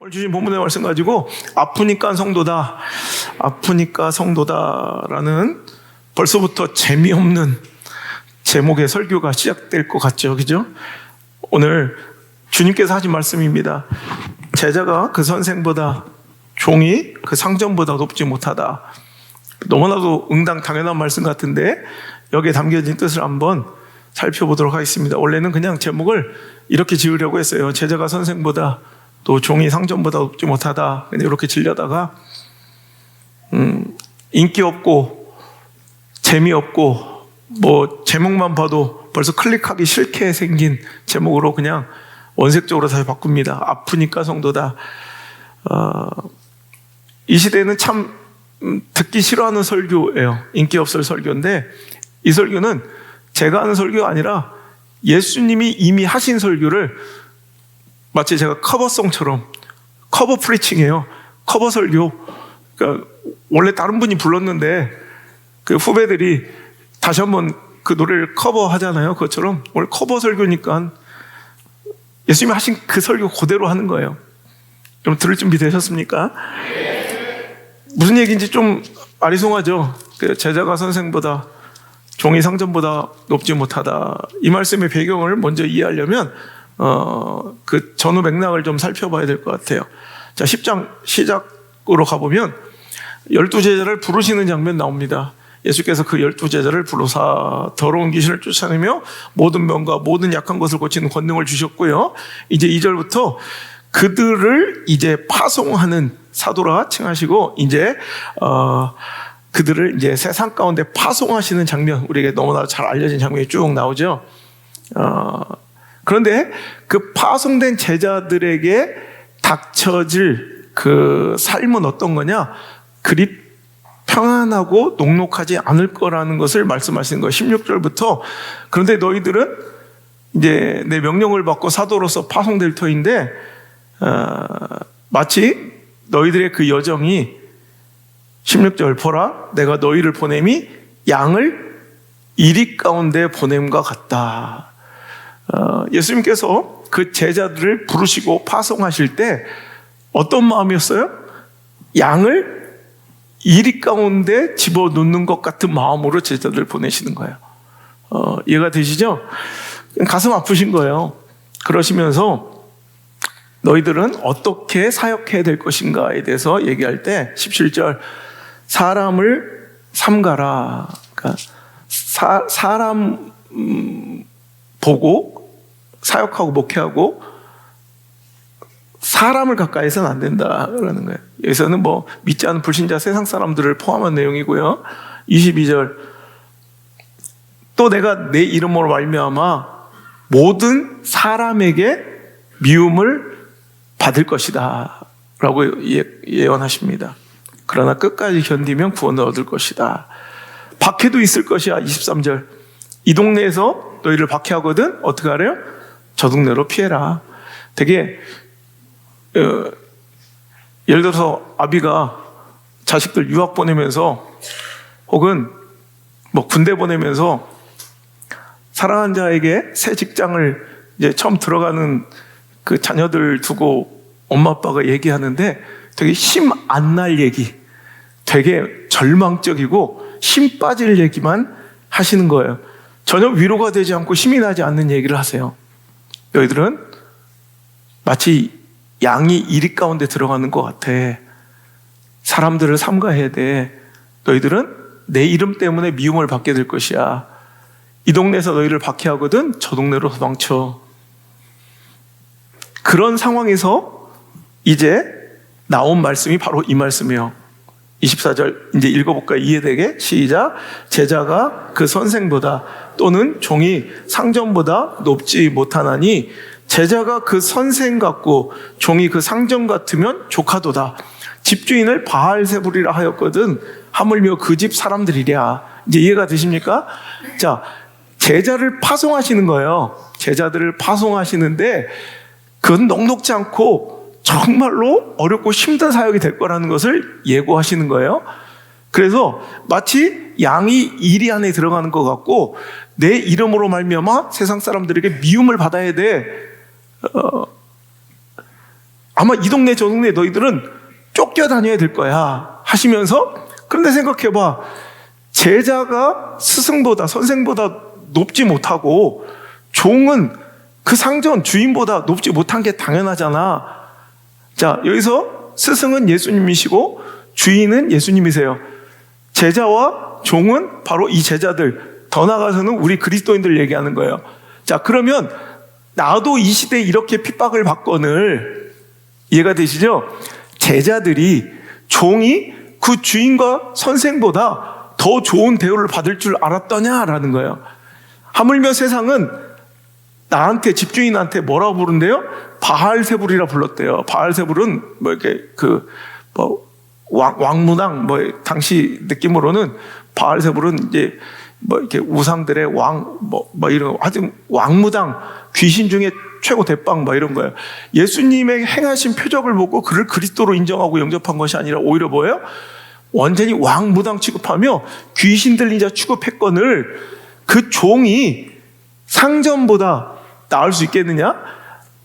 오늘 주신 본문의 말씀 가지고 아프니까 성도다라는 벌써부터 재미없는 제목의 설교가 시작될 것 같죠, 그죠? 오늘 주님께서 하신 말씀입니다. 제자가 그 선생보다, 종이 그 상전보다 높지 못하다. 너무나도 응당 당연한 말씀 같은데 여기에 담겨진 뜻을 한번 살펴보도록 하겠습니다. 원래는 그냥 제목을 이렇게 지으려고 했어요. 제자가 선생보다, 또 종이 상전보다 높지 못하다. 근데 이렇게 지려다가 인기 없고 재미없고 뭐 제목만 봐도 벌써 클릭하기 싫게 생긴 제목으로 그냥 원색적으로 다시 바꿉니다. 아프니까 성도다. 이 시대는 참 듣기 싫어하는 설교예요. 인기 없을 설교인데, 이 설교는 제가 하는 설교가 아니라 예수님이 이미 하신 설교를 마치 제가 커버송처럼, 커버 프리칭이에요. 커버 설교. 그러니까 원래 다른 분이 불렀는데 그 후배들이 다시 한번 그 노래를 커버하잖아요. 그것처럼 오늘 커버 설교니까 예수님이 하신 그 설교 그대로 하는 거예요. 여러분 들을 준비 되셨습니까? 무슨 얘기인지 좀 아리송하죠. 제자가 선생보다, 종이 상전보다 높지 못하다. 이 말씀의 배경을 먼저 이해하려면 그 전후 맥락을 좀 살펴봐야 될 것 같아요. 자, 10장 시작으로 가보면 12제자를 부르시는 장면 나옵니다. 예수께서 그 12제자를 부르사 더러운 귀신을 쫓아내며 모든 병과 모든 약한 것을 고치는 권능을 주셨고요. 이제 2절부터 그들을 이제 파송하는 사도라 칭하시고, 이제 그들을 이제 세상 가운데 파송하시는 장면, 우리에게 너무나 잘 알려진 장면이 쭉 나오죠. 그런데 그 파송된 제자들에게 닥쳐질 그 삶은 어떤 거냐? 그리 평안하고 녹록하지 않을 거라는 것을 말씀하시는 거예요. 16절부터 그런데 너희들은 이제 내 명령을 받고 사도로서 파송될 터인데 마치 너희들의 그 여정이 16절 보라 내가 너희를 보냄이 양을 이리 가운데 보냄과 같다. 예수님께서 그 제자들을 부르시고 파송하실 때 어떤 마음이었어요? 양을 이리 가운데 집어넣는 것 같은 마음으로 제자들을 보내시는 거예요. 이해가 되시죠? 가슴 아프신 거예요. 그러시면서 너희들은 어떻게 사역해야 될 것인가에 대해서 얘기할 때 17절 사람을 삼가라. 그러니까 사람 보고 사역하고 목회하고 사람을 가까이서는 안 된다라는 거예요. 여기서는 뭐 믿지 않는 불신자 세상 사람들을 포함한 내용이고요. 22절 또 내가 내 이름으로 말미암아 모든 사람에게 미움을 받을 것이다 라고 예언하십니다. 그러나 끝까지 견디면 구원을 얻을 것이다. 박해도 있을 것이야. 23절 이 동네에서 너희를 박해하거든 어떻게 하래요? 저 동네로 피해라. 되게 예를 들어서 아비가 자식들 유학 보내면서 혹은 뭐 군대 보내면서 사랑하는 자에게 새 직장을 이제 처음 들어가는 그 자녀들 두고 엄마 아빠가 얘기하는데 되게 힘 안 날 얘기, 되게 절망적이고 힘 빠질 얘기만 하시는 거예요. 전혀 위로가 되지 않고 힘이 나지 않는 얘기를 하세요. 너희들은 마치 양이 이리 가운데 들어가는 것 같아. 사람들을 삼가해야 돼. 너희들은 내 이름 때문에 미움을 받게 될 것이야. 이 동네에서 너희를 박해하거든 저 동네로 도망쳐. 그런 상황에서 이제 나온 말씀이 바로 이 말씀이에요. 24절 이제 읽어볼까요? 이해되게 시작. 제자가 그 선생보다 또는 종이 상전보다 높지 못하나니 제자가 그 선생 같고 종이 그 상전 같으면 조카도다. 집주인을 바알세불이라 하였거든 하물며 그 집 사람들이랴. 이제 이해가 되십니까? 자, 제자를 파송하시는 거예요. 제자들을 파송하시는데 그건 넉넉지 않고 정말로 어렵고 힘든 사역이 될 거라는 것을 예고하시는 거예요. 그래서 마치 양이 이리 안에 들어가는 것 같고 내 이름으로 말미암아 세상 사람들에게 미움을 받아야 돼. 아마 이 동네 저 동네 너희들은 쫓겨다녀야 될 거야 하시면서, 그런데 생각해봐. 제자가 스승보다 선생보다 높지 못하고 종은 그 상전 주인보다 높지 못한 게 당연하잖아. 자, 여기서 스승은 예수님이시고 주인은 예수님이세요. 제자와 종은 바로 이 제자들, 더 나아가서는 우리 그리스도인들 얘기하는 거예요. 자, 그러면 나도 이 시대에 이렇게 핍박을 받거늘, 이해가 되시죠? 제자들이, 종이 그 주인과 선생보다 더 좋은 대우를 받을 줄 알았더냐라는 거예요. 하물며 세상은 나한테, 집주인한테 뭐라고 부른대요? 바알세불이라 불렀대요. 바알세불은 뭐 이렇게 왕무당, 당시 느낌으로는 바알세불은 이제 이렇게 우상들의 이런, 하여튼 왕무당, 귀신 중에 최고 대빵 이런 거예요. 예수님의 행하신 표적을 보고 그를 그리스도로 인정하고 영접한 것이 아니라 오히려 뭐예요? 완전히 왕무당 취급하며 귀신 들린 자 취급했거늘 그 종이 상전보다 나을 수 있겠느냐?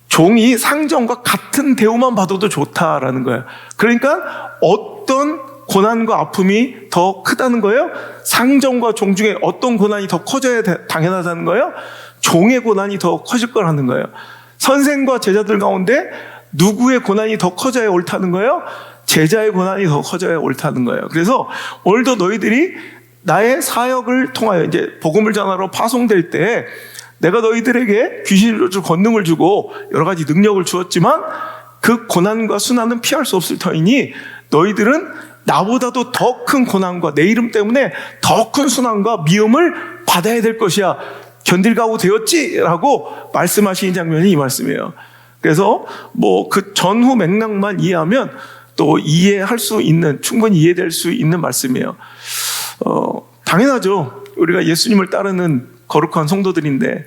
종이 상전과 같은 대우만 받아도 좋다라는 거예요. 그러니까 어떤 고난과 아픔이 더 크다는 거예요? 상전과 종 중에 어떤 고난이 더 커져야 당연하다는 거예요? 종의 고난이 더 커질 거라는 거예요. 선생과 제자들 가운데 누구의 고난이 더 커져야 옳다는 거예요? 제자의 고난이 더 커져야 옳다는 거예요. 그래서 오늘도 너희들이 나의 사역을 통하여 이제 복음을 전하러 파송될 때 내가 너희들에게 귀신을 줄 권능을 주고 여러 가지 능력을 주었지만 그 고난과 순환은 피할 수 없을 터이니 너희들은 나보다도 더 큰 고난과 내 이름 때문에 더 큰 순환과 미움을 받아야 될 것이야. 견딜각오 되었지라고 말씀하신 장면이 이 말씀이에요. 그래서 그 전후 맥락만 이해하면 또 이해할 수 있는, 충분히 이해될 수 있는 말씀이에요. 당연하죠. 우리가 예수님을 따르는 거룩한 성도들인데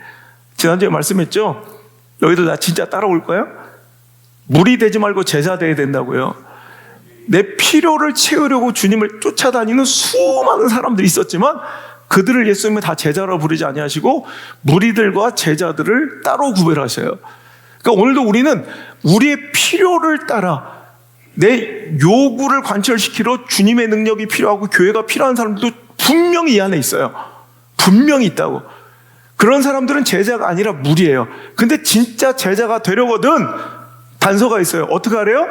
지난주에 말씀했죠. 너희들 나 진짜 따라올 거야? 물이 되지 말고 제자 돼야 된다고요. 내 필요를 채우려고 주님을 쫓아다니는 수많은 사람들이 있었지만 그들을 예수님은 다 제자로 부르지 아니하시고 무리들과 제자들을 따로 구별하셔요. 그러니까 오늘도 우리는 우리의 필요를 따라 내 요구를 관철시키러 주님의 능력이 필요하고 교회가 필요한 사람들도 분명히 이 안에 있어요. 분명히 있다고. 그런 사람들은 제자가 아니라 무리예요. 근데 진짜 제자가 되려거든 단서가 있어요. 어떻게 하래요?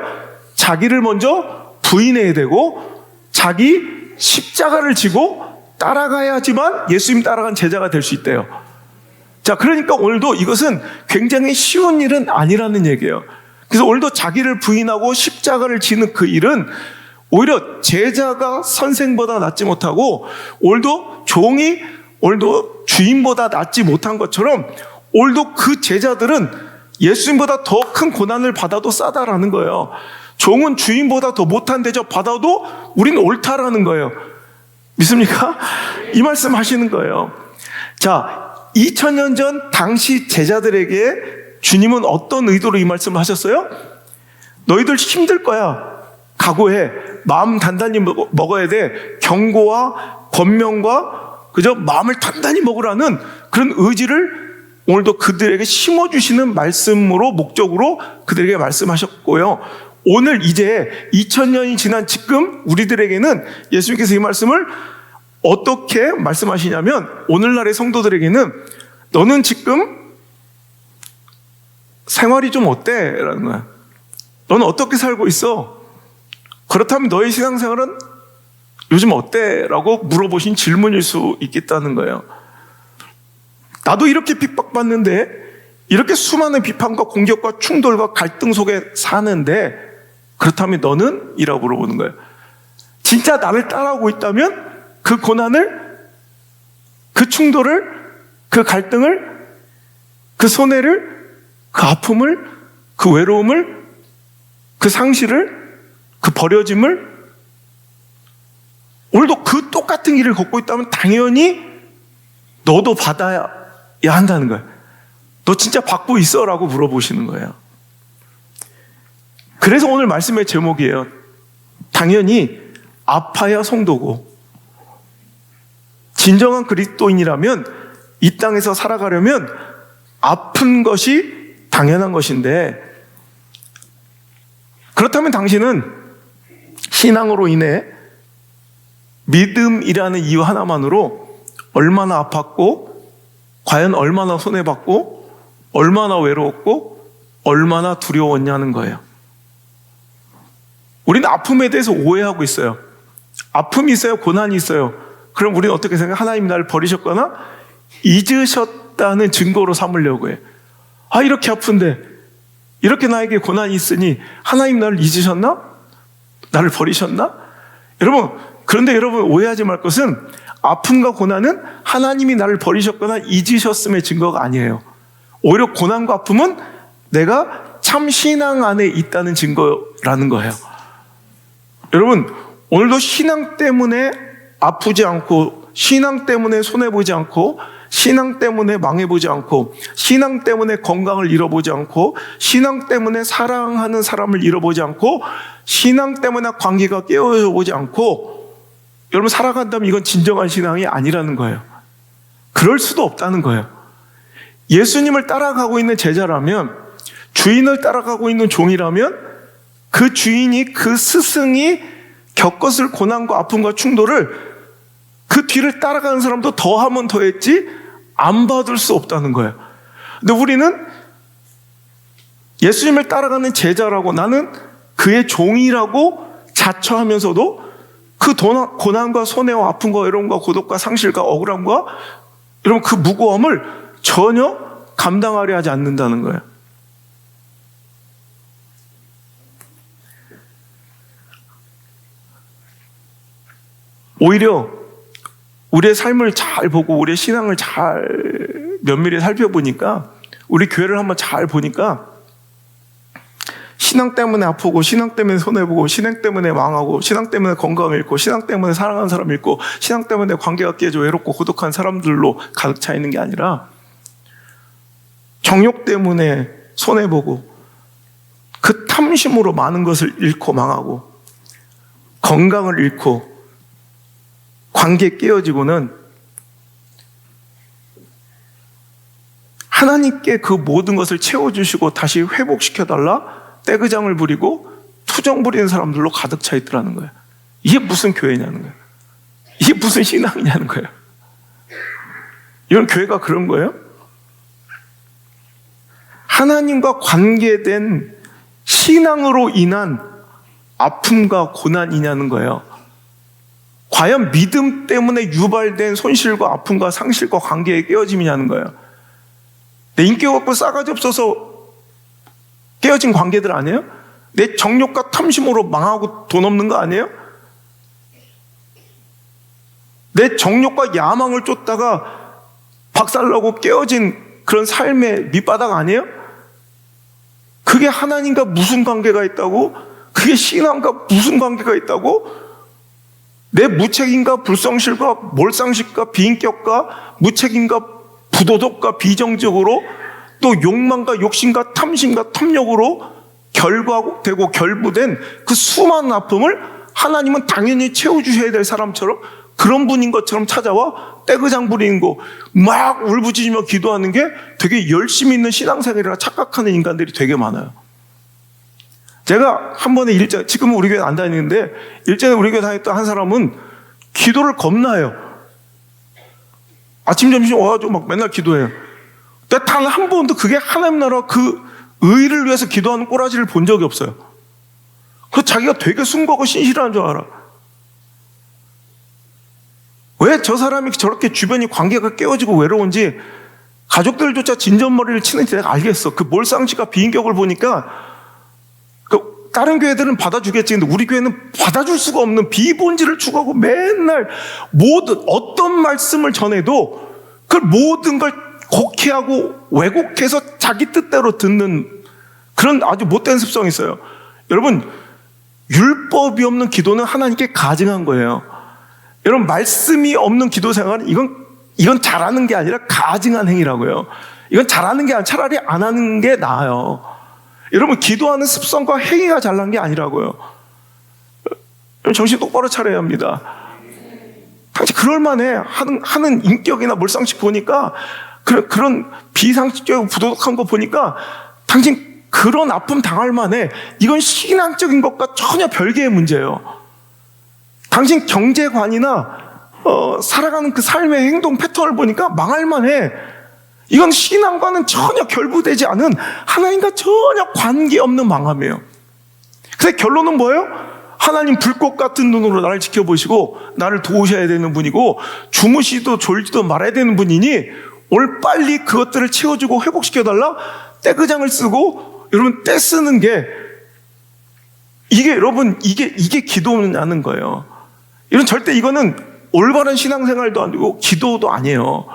자기를 먼저 부인해야 되고 자기 십자가를 지고 따라가야지만 예수님 따라간 제자가 될 수 있대요. 자, 그러니까 오늘도 이것은 굉장히 쉬운 일은 아니라는 얘기예요. 그래서 오늘도 자기를 부인하고 십자가를 지는 그 일은 오히려 제자가 선생보다 낫지 못하고 오늘도 종이 오늘도 주인보다 낫지 못한 것처럼 오늘도 그 제자들은 예수님보다 더 큰 고난을 받아도 싸다라는 거예요. 종은 주인보다 더 못한 대접 받아도 우리는 옳다라는 거예요. 믿습니까? 이 말씀 하시는 거예요. 자, 2000년 전 당시 제자들에게 주님은 어떤 의도로 이 말씀을 하셨어요? 너희들 힘들 거야. 각오해. 마음 단단히 먹어야 돼. 경고와 권면과 그저 마음을 단단히 먹으라는 그런 의지를 오늘도 그들에게 심어주시는 말씀으로 목적으로 그들에게 말씀하셨고요. 오늘 이제 2000년이 지난 지금 우리들에게는 예수님께서 이 말씀을 어떻게 말씀하시냐면 오늘날의 성도들에게는 너는 지금 생활이 좀 어때? 라는 거야. 너는 어떻게 살고 있어? 그렇다면 너의 신앙생활은 요즘 어때? 라고 물어보신 질문일 수 있겠다는 거예요. 나도 이렇게 핍박받는데 이렇게 수많은 비판과 공격과 충돌과 갈등 속에 사는데 그렇다면 너는? 이라고 물어보는 거예요. 진짜 나를 따라오고 있다면 그 고난을, 그 충돌을, 그 갈등을, 그 손해를, 그 아픔을, 그 외로움을, 그 상실을, 그 버려짐을 오늘도 그 똑같은 길을 걷고 있다면 당연히 너도 받아야 한다는 거예요. 너 진짜 받고 있어? 라고 물어보시는 거예요. 그래서 오늘 말씀의 제목이에요. 당연히 아파야 성도고 진정한 그리스도인이라면 이 땅에서 살아가려면 아픈 것이 당연한 것인데 그렇다면 당신은 신앙으로 인해 믿음이라는 이유 하나만으로 얼마나 아팠고, 과연 얼마나 손해봤고, 얼마나 외로웠고, 얼마나 두려웠냐는 거예요. 우리는 아픔에 대해서 오해하고 있어요. 아픔이 있어요, 고난이 있어요. 그럼 우리는 어떻게 생각해요? 하나님 나를 버리셨거나 잊으셨다는 증거로 삼으려고 해요. 이렇게 아픈데, 이렇게 나에게 고난이 있으니 하나님 나를 잊으셨나? 나를 버리셨나? 그런데 여러분 오해하지 말 것은, 아픔과 고난은 하나님이 나를 버리셨거나 잊으셨음의 증거가 아니에요. 오히려 고난과 아픔은 내가 참 신앙 안에 있다는 증거라는 거예요. 여러분, 오늘도 신앙 때문에 아프지 않고, 신앙 때문에 손해보지 않고, 신앙 때문에 망해보지 않고, 신앙 때문에 건강을 잃어보지 않고, 신앙 때문에 사랑하는 사람을 잃어보지 않고, 신앙 때문에 관계가 깨어져 보지 않고, 여러분 살아간다면 이건 진정한 신앙이 아니라는 거예요. 그럴 수도 없다는 거예요. 예수님을 따라가고 있는 제자라면, 주인을 따라가고 있는 종이라면, 그 주인이, 그 스승이 겪었을 고난과 아픔과 충돌을 그 뒤를 따라가는 사람도 더하면 더했지 안 받을 수 없다는 거예요. 근데 우리는 예수님을 따라가는 제자라고, 나는 그의 종이라고 자처하면서도 그 고난과 손해와 아픔과 외로움과 고독과 상실과 억울함과 여러분 그 무거움을 전혀 감당하려 하지 않는다는 거예요. 오히려 우리의 삶을 잘 보고 우리의 신앙을 잘 면밀히 살펴보니까, 우리 교회를 한번 잘 보니까 신앙 때문에 아프고, 신앙 때문에 손해보고, 신앙 때문에 망하고, 신앙 때문에 건강을 잃고, 신앙 때문에 사랑하는 사람 잃고, 신앙 때문에 관계가 깨져 외롭고 고독한 사람들로 가득 차 있는 게 아니라, 정욕 때문에 손해보고 그 탐심으로 많은 것을 잃고 망하고, 건강을 잃고 관계 깨어지고는 하나님께 그 모든 것을 채워주시고 다시 회복시켜달라 떼그장을 부리고 투정 부리는 사람들로 가득 차 있더라는 거예요. 이게 무슨 교회냐는 거예요. 이게 무슨 신앙이냐는 거예요. 이건 교회가 그런 거예요? 하나님과 관계된 신앙으로 인한 아픔과 고난이냐는 거예요. 과연 믿음 때문에 유발된 손실과 아픔과 상실과 관계의 깨어짐이냐는 거예요. 내 인격 없고 싸가지 없어서 깨어진 관계들 아니에요? 내 정욕과 탐심으로 망하고 돈 없는 거 아니에요? 내 정욕과 야망을 쫓다가 박살나고 깨어진 그런 삶의 밑바닥 아니에요? 그게 하나님과 무슨 관계가 있다고? 그게 신앙과 무슨 관계가 있다고? 내 무책임과 불성실과 몰상식과 비인격과 무책임과 부도덕과 비정적으로 또 욕망과 욕심과 탐심과 탐욕으로 결과되고 결부된 그 수많은 아픔을 하나님은 당연히 채워주셔야 될 사람처럼, 그런 분인 것처럼 찾아와 떼그장 부리는 거, 막 울부짖으며 기도하는 게 되게 열심히 있는 신앙생활이라 착각하는 인간들이 되게 많아요. 제가 한 번에 일전, 지금은 우리 교회 안 다니는데 일전에 우리 교회 다녔던 한 사람은 기도를 겁나 해요. 아침 점심 와가지고 막 맨날 기도해요. 근데 단 한 번도 그게 하나님 나라 그 의를 위해서 기도하는 꼬라지를 본 적이 없어요. 그래서 자기가 되게 순고하고 신실한 줄 알아. 왜 저 사람이 저렇게 주변이 관계가 깨어지고 외로운지 가족들조차 진전머리를 치는지 내가 알겠어. 그 몰상식과 비인격을 보니까 다른 교회들은 받아주겠지. 근데 우리 교회는 받아줄 수가 없는 비본질을 추구하고 맨날 어떤 말씀을 전해도 그 모든 걸 곡해하고 왜곡해서 자기 뜻대로 듣는 그런 아주 못된 습성이 있어요. 여러분, 율법이 없는 기도는 하나님께 가증한 거예요. 여러분, 말씀이 없는 기도 생활은 이건 잘하는 게 아니라 가증한 행위라고요. 이건 잘하는 게 아니라 차라리 안 하는 게 나아요. 여러분, 기도하는 습성과 행위가 잘난 게 아니라고요. 정신 똑바로 차려야 합니다. 당신 그럴만해. 하는 인격이나 몰상식 보니까 그런 비상식적이고 부도덕한 거 보니까 당신 그런 아픔 당할 만해. 이건 신앙적인 것과 전혀 별개의 문제예요. 당신 경제관이나 살아가는 그 삶의 행동 패턴을 보니까 망할 만해. 이건 신앙과는 전혀 결부되지 않은, 하나님과 전혀 관계없는 망함이에요. 그래서 결론은 뭐예요? 하나님 불꽃 같은 눈으로 나를 지켜보시고 나를 도우셔야 되는 분이고, 주무시도 졸지도 말아야 되는 분이니 오늘 빨리 그것들을 채워주고 회복시켜달라. 떼그장을 쓰고, 여러분, 떼 쓰는 게, 여러분, 이게 기도냐는 거예요. 절대 이거는 올바른 신앙생활도 아니고 기도도 아니에요.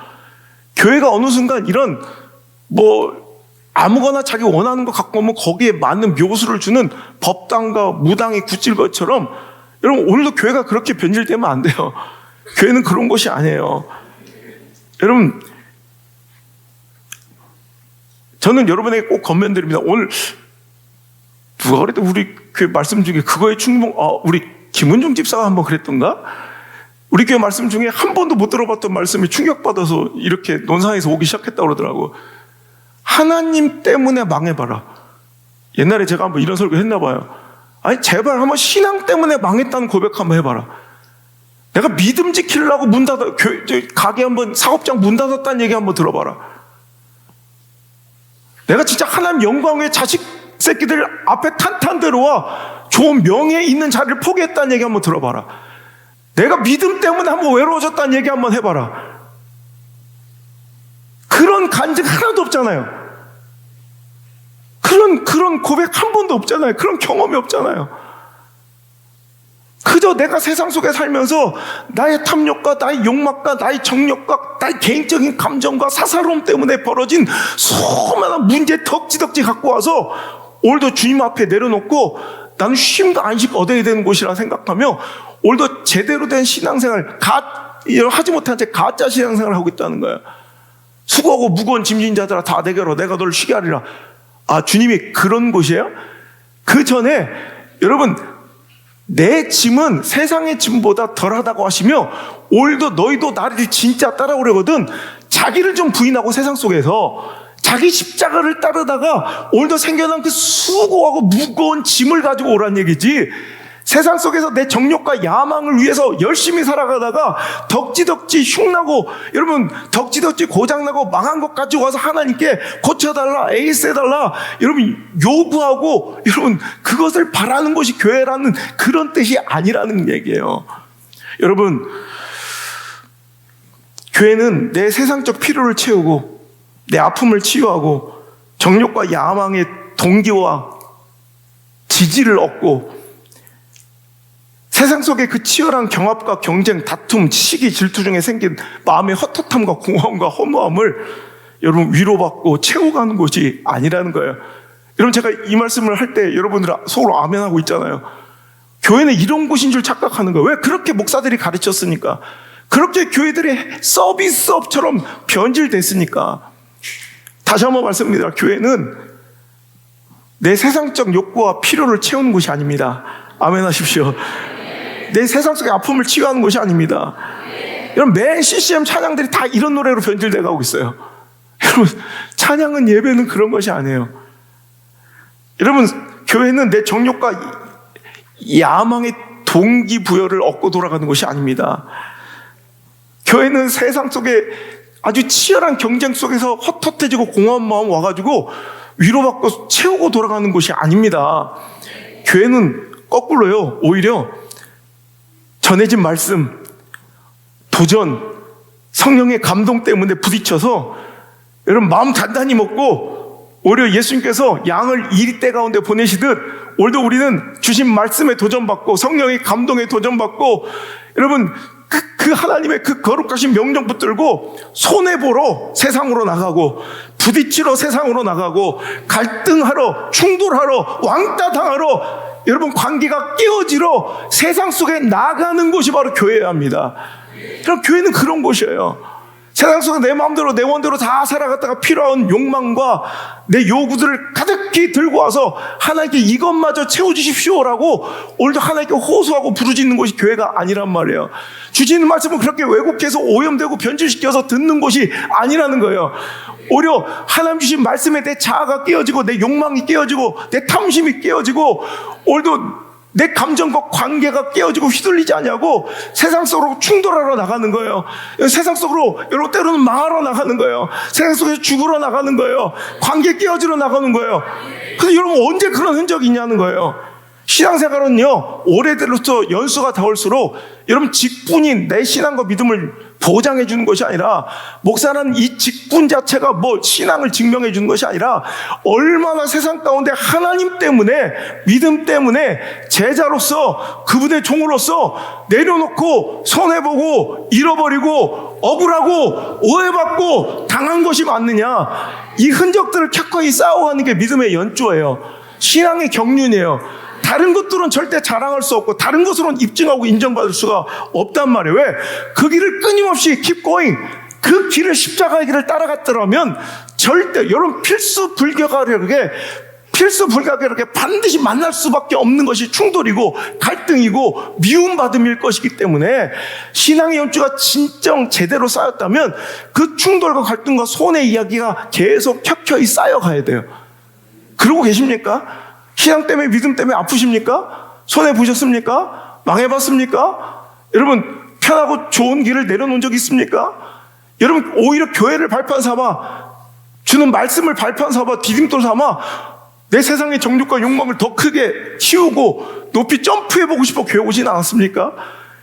교회가 어느 순간 이런 아무거나 자기 원하는 거 갖고 오면 거기에 맞는 묘수를 주는 법당과 무당이 굳질 것처럼, 여러분, 오늘도 교회가 그렇게 변질되면 안 돼요. 교회는 그런 곳이 아니에요. 여러분, 저는 여러분에게 꼭 권면드립니다. 오늘 누가 그래도 우리 교회 말씀 중에 그거에 우리 김은중 집사가 한번 그랬던가? 우리 교회 말씀 중에 한 번도 못 들어봤던 말씀이 충격받아서 이렇게 논상에서 오기 시작했다고 그러더라고. 하나님 때문에 망해봐라. 옛날에 제가 한번 이런 설교 했나 봐요. 아니, 제발 한번 신앙 때문에 망했다는 고백 한번 해봐라. 내가 믿음 지키려고 가게 한번, 사업장 문 닫았다는 얘기 한번 들어봐라. 내가 진짜 하나님 영광 위에 자식 새끼들 앞에 탄탄 들어와 좋은 명예 있는 자리를 포기했다는 얘기 한번 들어봐라. 내가 믿음 때문에 한번 외로워졌다는 얘기 한번 해봐라. 그런 간증 하나도 없잖아요. 그런 고백 한 번도 없잖아요. 그런 경험이 없잖아요. 그저 내가 세상 속에 살면서 나의 탐욕과 나의 욕망과 나의 정욕과 나의 개인적인 감정과 사사로움 때문에 벌어진 수많은 문제 덕지덕지 갖고 와서 오늘도 주님 앞에 내려놓고 나는 쉼과 안식 얻어야 되는 곳이라 생각하며 오늘도 제대로 된 신앙생활, 하지 못한 채 가짜 신앙생활을 하고 있다는 거예요. 수고하고 무거운 짐진 자들아 다 내게로, 내가 너를 쉬게 하리라. 주님이 그런 곳이에요? 그 전에 여러분, 내 짐은 세상의 짐보다 덜하다고 하시며, 오늘도 너희도 나를 진짜 따라오려거든 자기를 좀 부인하고 세상 속에서 자기 십자가를 따르다가 오늘도 생겨난 그 수고하고 무거운 짐을 가지고 오란 얘기지. 세상 속에서 내 정욕과 야망을 위해서 열심히 살아가다가 덕지덕지 흉나고, 여러분, 덕지덕지 고장나고 망한 것 가지고 와서 하나님께 고쳐달라, 에이스 해달라, 여러분, 요구하고, 여러분, 그것을 바라는 것이 교회라는 그런 뜻이 아니라는 얘기예요. 여러분, 교회는 내 세상적 필요를 채우고 내 아픔을 치유하고 정욕과 야망의 동기와 지지를 얻고, 세상 속의 그 치열한 경합과 경쟁, 다툼, 시기, 질투 중에 생긴 마음의 헛헛함과 공허함과 허무함을 여러분 위로받고 채워가는 곳이 아니라는 거예요. 여러분, 제가 이 말씀을 할 때 여러분들 속으로 아멘하고 있잖아요. 교회는 이런 곳인 줄 착각하는 거예요. 왜? 그렇게 목사들이 가르쳤으니까. 그렇게 교회들이 서비스업처럼 변질됐으니까. 다시 한번 말씀드립니다. 교회는 내 세상적 욕구와 필요를 채우는 곳이 아닙니다. 아멘 하십시오. 내 세상 속의 아픔을 치유하는 것이 아닙니다. 여러분, 매 CCM 찬양들이 다 이런 노래로 변질돼 가고 있어요. 여러분, 찬양은, 예배는 그런 것이 아니에요. 여러분, 교회는 내 정욕과 야망의 동기부여를 얻고 돌아가는 것이 아닙니다. 교회는 세상 속에 아주 치열한 경쟁 속에서 헛헛해지고 공허한 마음 와가지고 위로받고 채우고 돌아가는 것이 아닙니다. 교회는 거꾸로요. 오히려 전해진 말씀, 도전, 성령의 감동 때문에 부딪혀서 여러분 마음 단단히 먹고, 오히려 예수님께서 양을 이리떼 가운데 보내시듯 오늘도 우리는 주신 말씀에 도전받고 성령의 감동에 도전받고, 여러분 그 하나님의 그 거룩하신 명령 붙들고 손해보러 세상으로 나가고, 부딪히러 세상으로 나가고, 갈등하러, 충돌하러, 왕따 당하러, 여러분 관계가 깨어지러 세상 속에 나가는 곳이 바로 교회여야 합니다. 그럼 교회는 그런 곳이에요. 세상 속에 내 마음대로 내 원대로 다 살아갔다가 필요한 욕망과 내 요구들을 가득히 들고 와서 하나님께 이것마저 채워주십시오라고 오늘도 하나님께 호소하고 부르짖는 곳이 교회가 아니란 말이에요. 주시는 말씀은 그렇게 왜곡해서 오염되고 변질시켜서 듣는 곳이 아니라는 거예요. 오히려 하나님 주신 말씀에 내 자아가 깨어지고 내 욕망이 깨어지고 내 탐심이 깨어지고 오늘도 내 감정과 관계가 깨어지고 휘둘리지 않냐고 세상 속으로 충돌하러 나가는 거예요. 세상 속으로 여러분 때로는 망하러 나가는 거예요. 세상 속에서 죽으러 나가는 거예요. 관계 깨어지러 나가는 거예요. 근데 여러분 언제 그런 흔적이 있냐는 거예요. 신앙생활은요, 오래들어서 연수가 닿을수록 여러분 직분이 내 신앙과 믿음을 보장해 주는 것이 아니라, 목사는 이 직분 자체가 뭐 신앙을 증명해 주는 것이 아니라 얼마나 세상 가운데 하나님 때문에, 믿음 때문에 제자로서 그분의 종으로서 내려놓고 손해보고 잃어버리고 억울하고 오해받고 당한 것이 많느냐, 이 흔적들을 켜켜이 쌓아가는 게 믿음의 연조예요. 신앙의 경륜이에요. 다른 것들은 절대 자랑할 수 없고 다른 것으로는 입증하고 인정받을 수가 없단 말이에요. 왜? 그 길을 끊임없이 keep going, 그 길을 십자가의 길을 따라갔더라면 절대 여러분 필수불가결하게 반드시 만날 수밖에 없는 것이 충돌이고 갈등이고 미움받음일 것이기 때문에 신앙의 연주가 진정 제대로 쌓였다면 그 충돌과 갈등과 손의 이야기가 계속 켜켜이 쌓여가야 돼요. 그러고 계십니까? 신앙 때문에 믿음 때문에 아프십니까? 손해보셨습니까? 망해봤습니까? 여러분 편하고 좋은 길을 내려놓은 적 있습니까? 여러분 오히려 교회를 발판 삼아, 주는 말씀을 발판 삼아 디딤돌 삼아 내 세상의 정욕과 욕망을 더 크게 키우고 높이 점프해보고 싶어 교회 오진 않았습니까?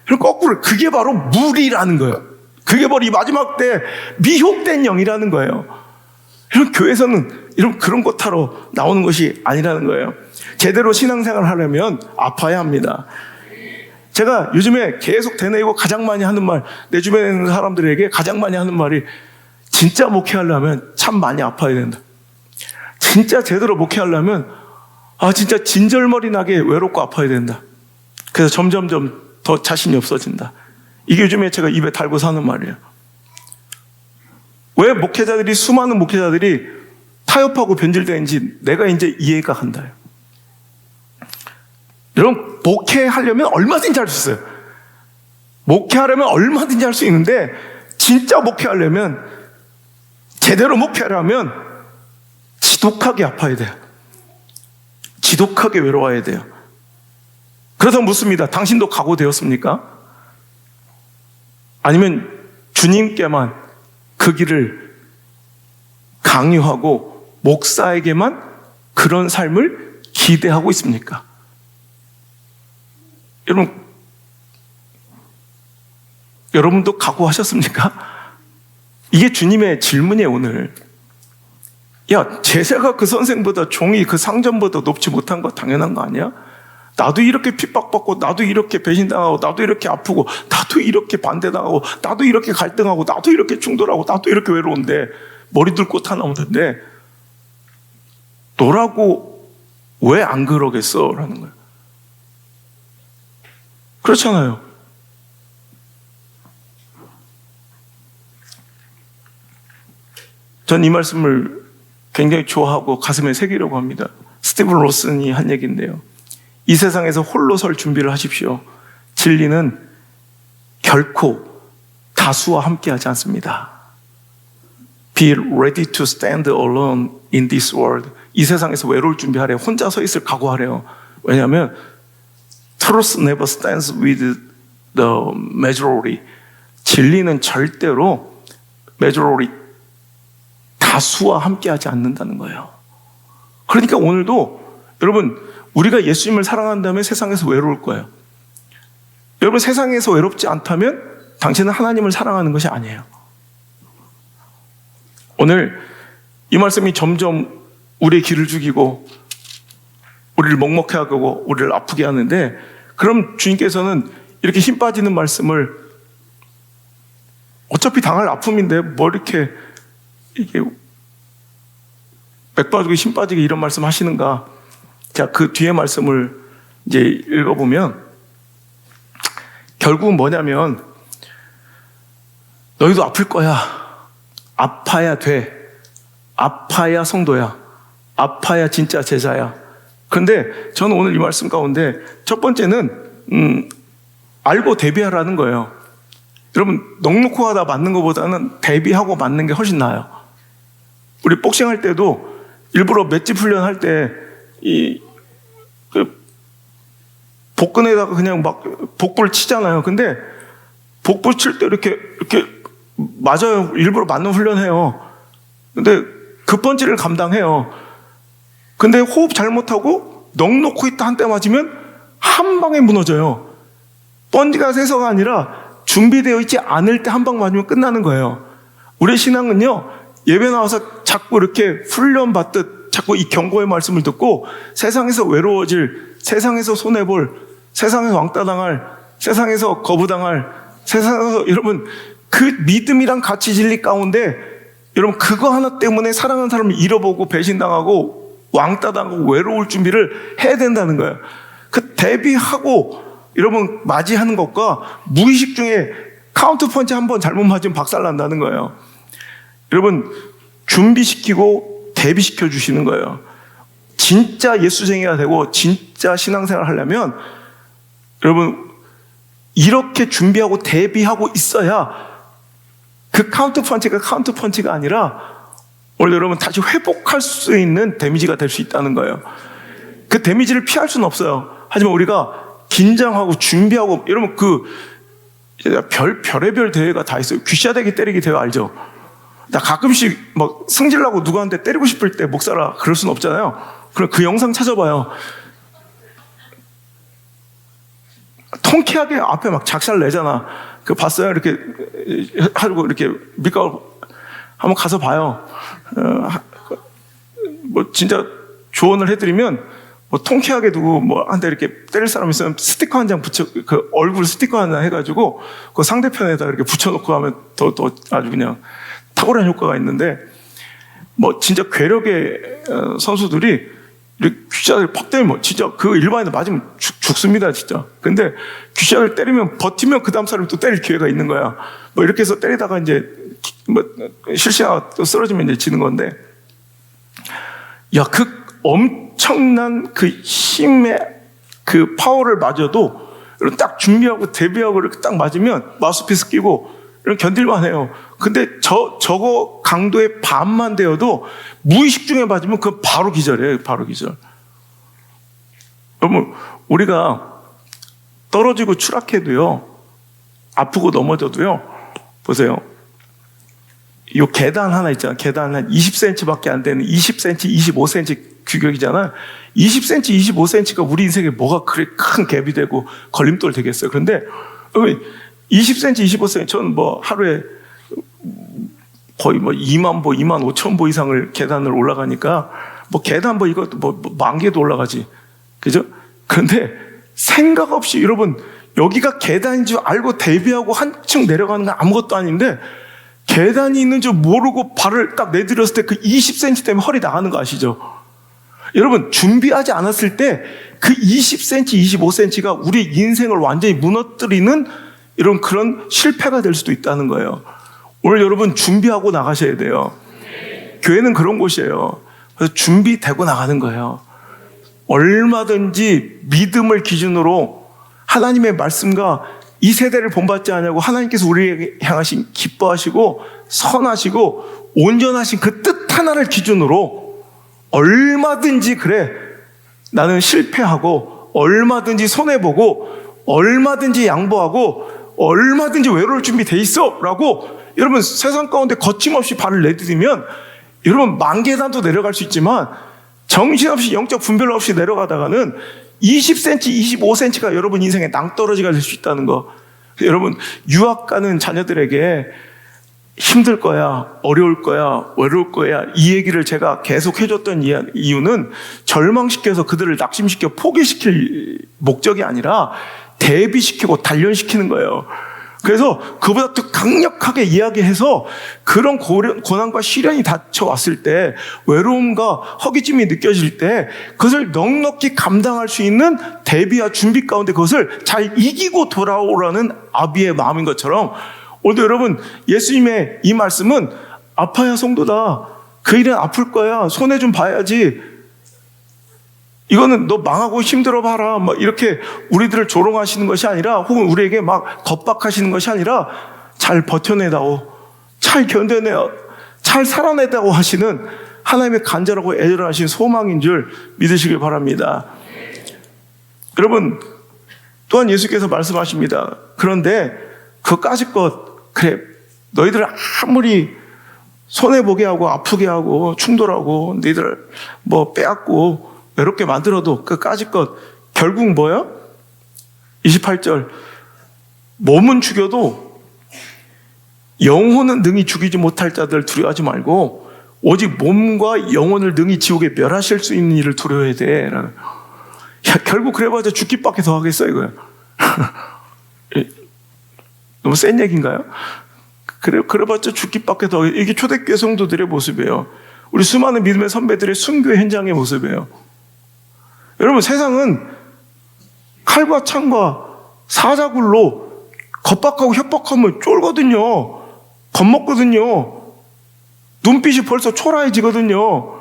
그럼 거꾸로 그게 바로 무리라는 거예요. 그게 바로 이 마지막 때 미혹된 영이라는 거예요. 이런 교회에서는 이런 그런 것 하러 나오는 것이 아니라는 거예요. 제대로 신앙생활을 하려면 아파야 합니다. 제가 요즘에 계속 되뇌이고 가장 많이 하는 말, 내 주변에 있는 사람들에게 가장 많이 하는 말이, 진짜 목회하려면 참 많이 아파야 된다. 진짜 제대로 목회하려면 진짜 진절머리 나게 외롭고 아파야 된다. 그래서 점점점 더 자신이 없어진다. 이게 요즘에 제가 입에 달고 사는 말이에요. 왜 수많은 목회자들이 타협하고 변질되는지 내가 이제 이해가 간다요. 여러분, 목회하려면 얼마든지 할 수 있어요. 목회하려면 얼마든지 할 수 있는데, 진짜 목회하려면, 제대로 목회하려면 지독하게 아파야 돼요. 지독하게 외로워야 돼요. 그래서 묻습니다. 당신도 각오되었습니까? 아니면 주님께만 그 길을 강요하고 목사에게만 그런 삶을 기대하고 있습니까? 여러분도 각오하셨습니까? 이게 주님의 질문이에요, 오늘. 야, 제자가 그 선생보다, 종이 그 상전보다 높지 못한 거 당연한 거 아니야? 나도 이렇게 핍박받고, 나도 이렇게 배신당하고, 나도 이렇게 아프고, 나도 이렇게 반대당하고, 나도 이렇게 갈등하고, 나도 이렇게 충돌하고, 나도 이렇게 외로운데, 머리들 꽃 하나 없는데, 너라고 왜 안 그러겠어? 라는 거예요. 그렇잖아요. 전 이 말씀을 굉장히 좋아하고 가슴에 새기려고 합니다. 스티븐 로슨이 한 얘기인데요. 이 세상에서 홀로 설 준비를 하십시오. 진리는 결코 다수와 함께하지 않습니다. Be ready to stand alone in this world. 이 세상에서 외로울 준비하래요. 혼자 서 있을 각오하래요. 왜냐하면 Truth never stands with the majority. 진리는 절대로 majority, 다수와 함께하지 않는다는 거예요. 그러니까 오늘도 여러분, 우리가 예수님을 사랑한다면 세상에서 외로울 거예요. 여러분, 세상에서 외롭지 않다면 당신은 하나님을 사랑하는 것이 아니에요. 오늘 이 말씀이 점점 우리의 길을 죽이고 우리를 먹먹해 하고 우리를 아프게 하는데, 그럼 주님께서는 이렇게 힘 빠지는 말씀을, 어차피 당할 아픔인데 뭐 이렇게 맥 빠지고 힘 빠지게 이런 말씀 하시는가? 자, 그 뒤에 말씀을 이제 읽어보면 결국은 뭐냐면, 너희도 아플 거야. 아파야 돼. 아파야 성도야. 아파야 진짜 제자야. 그런데 저는 오늘 이 말씀 가운데 첫 번째는 알고 대비하라는 거예요. 여러분, 넉넉고 하다 맞는 것보다는 대비하고 맞는 게 훨씬 나아요. 우리 복싱할 때도 일부러 맷집 훈련할 때 복근에다가 그냥 막 복부를 치잖아요. 근데 복부 칠 때 이렇게 맞아요. 일부러 맞는 훈련해요. 근데 급번지를 감당해요. 근데 호흡 잘못하고 넉넉고 있다 한 대 맞으면 한 방에 무너져요. 번지가 세서가 아니라 준비되어 있지 않을 때 한 방 맞으면 끝나는 거예요. 우리 신앙은요, 예배 나와서 자꾸 이렇게 훈련받듯 자꾸 이 경고의 말씀을 듣고 세상에서 외로워질, 세상에서 손해볼, 세상에서 왕따당할, 세상에서 거부당할, 세상에서 여러분 그 믿음이랑 가치 진리 가운데 여러분 그거 하나 때문에 사랑하는 사람을 잃어보고 배신당하고 왕따당하고 외로울 준비를 해야 된다는 거예요. 그 대비하고 여러분 맞이하는 것과 무의식 중에 카운트 펀치 한 번 잘못 맞으면 박살난다는 거예요. 여러분 준비시키고 대비시켜 주시는 거예요. 진짜 예수쟁이가 되고 진짜 신앙생활을 하려면 여러분 이렇게 준비하고 대비하고 있어야 그 카운트 펀치가 카운트 펀치가 아니라 원래 여러분 다시 회복할 수 있는 데미지가 될 수 있다는 거예요. 그 데미지를 피할 수는 없어요. 하지만 우리가 긴장하고 준비하고 여러분 별의별 대회가 다 있어요. 귀샤대기 때리기 대회 알죠? 나 가끔씩 막 승질나고 누구한테 때리고 싶을 때 목사라 그럴 수는 없잖아요. 그럼 그 영상 찾아봐요. 통쾌하게 앞에 막 작살 내잖아. 그 봤어요? 이렇게 하고 이렇게 밀가루 한번 가서 봐요. 뭐 진짜 조언을 해드리면 뭐 통쾌하게 두고 뭐 한테 이렇게 때릴 사람 있으면 스티커 한 장 붙여 그 얼굴 스티커 하나 해가지고 그 상대편에다 이렇게 붙여놓고 하면 더 아주 그냥 탁월한 효과가 있는데 뭐 진짜 괴력의 선수들이 이렇게 귀샷을 팍 때리면 진짜 그 일반인들 맞으면 죽습니다 진짜. 근데 귀샷을 때리면 버티면 그 다음 사람이 또 때릴 기회가 있는 거야. 뭐 이렇게 해서 때리다가 이제 뭐 실시나 또 쓰러지면 이제 지는 건데 야 그 엄청난 그 힘의 그 파워를 맞아도 딱 준비하고 대비하고 이렇게 딱 맞으면 마우스피스 끼고 이런 견딜만 해요. 근데 저거 강도의 반만 되어도 무의식 중에 맞으면 그건 바로 기절이에요. 바로 기절. 여러분 우리가 떨어지고 추락해도요 아프고 넘어져도요 보세요. 이 계단 하나 있잖아. 계단 한 20cm밖에 안 되는 20cm, 25cm 규격이잖아. 20cm, 25cm가 우리 인생에 뭐가 그렇게 큰 갭이 되고 걸림돌 되겠어요. 그런데 20cm, 25cm 저는 뭐 하루에 거의 뭐 2만 보, 2만 5천 보 이상을 계단을 올라가니까 뭐 계단 뭐 이것도 뭐 10,000개도 올라가지. 그죠? 그런데 생각 없이 여러분 여기가 계단인 줄 알고 대비하고 한층 내려가는 건 아무것도 아닌데 계단이 있는 줄 모르고 발을 딱 내들였을 때 그 20cm 때문에 허리 나가는 거 아시죠? 여러분 준비하지 않았을 때 그 20cm, 25cm가 우리 인생을 완전히 무너뜨리는 이런 그런 실패가 될 수도 있다는 거예요. 오늘 여러분 준비하고 나가셔야 돼요. 교회는 그런 곳이에요. 그래서 준비되고 나가는 거예요. 얼마든지 믿음을 기준으로 하나님의 말씀과 이 세대를 본받지 않냐고 하나님께서 우리에게 향하신 기뻐하시고 선하시고 온전하신 그 뜻 하나를 기준으로 얼마든지 그래 나는 실패하고 얼마든지 손해보고 얼마든지 양보하고 얼마든지 외로울 준비 돼 있어 라고 여러분 세상 가운데 거침없이 발을 내디디면 여러분 10,000계단도 내려갈 수 있지만 정신없이 영적 분별 없이 내려가다가는 20cm, 25cm가 여러분 인생의 낭떠러지가 될 수 있다는 거. 여러분 유학 가는 자녀들에게 힘들 거야, 어려울 거야, 외로울 거야 이 얘기를 제가 계속 해줬던 이유는 절망시켜서 그들을 낙심시켜 포기시킬 목적이 아니라 대비시키고 단련시키는 거예요. 그래서 그보다 더 강력하게 이야기해서 그런 고난과 시련이 닥쳐왔을 때 외로움과 허기짐이 느껴질 때 그것을 넉넉히 감당할 수 있는 대비와 준비 가운데 그것을 잘 이기고 돌아오라는 아비의 마음인 것처럼 오늘 여러분 예수님의 이 말씀은 아파야 성도다. 그 일은 아플 거야. 손해 좀 봐야지. 이거는 너 망하고 힘들어 봐라. 막 이렇게 우리들을 조롱하시는 것이 아니라, 혹은 우리에게 막 겁박하시는 것이 아니라, 잘 버텨내다오, 잘 견뎌내오, 잘 살아내다오 하시는 하나님의 간절하고 애절하신 소망인 줄 믿으시길 바랍니다. 여러분, 또한 예수께서 말씀하십니다. 그런데 그까짓 것, 그래, 너희들 아무리 손해보게 하고 아프게 하고 충돌하고 너희들 뭐 빼앗고 외롭게 만들어도 그까짓 것 결국 뭐야? 28절, 몸은 죽여도 영혼은 능히 죽이지 못할 자들 두려워하지 말고 오직 몸과 영혼을 능히 지옥에 멸하실 수 있는 일을 두려워해야 돼. 야, 결국 그래봐야 죽기밖에 더 하겠어 이거야. 너무 센 얘기인가요? 그래봤자 죽기밖에 더. 이게 초대교회 성도들의 모습이에요. 우리 수많은 믿음의 선배들의 순교의 현장의 모습이에요. 여러분, 세상은 칼과 창과 사자굴로 겁박하고 협박하면 쫄거든요. 겁먹거든요. 눈빛이 벌써 초라해지거든요.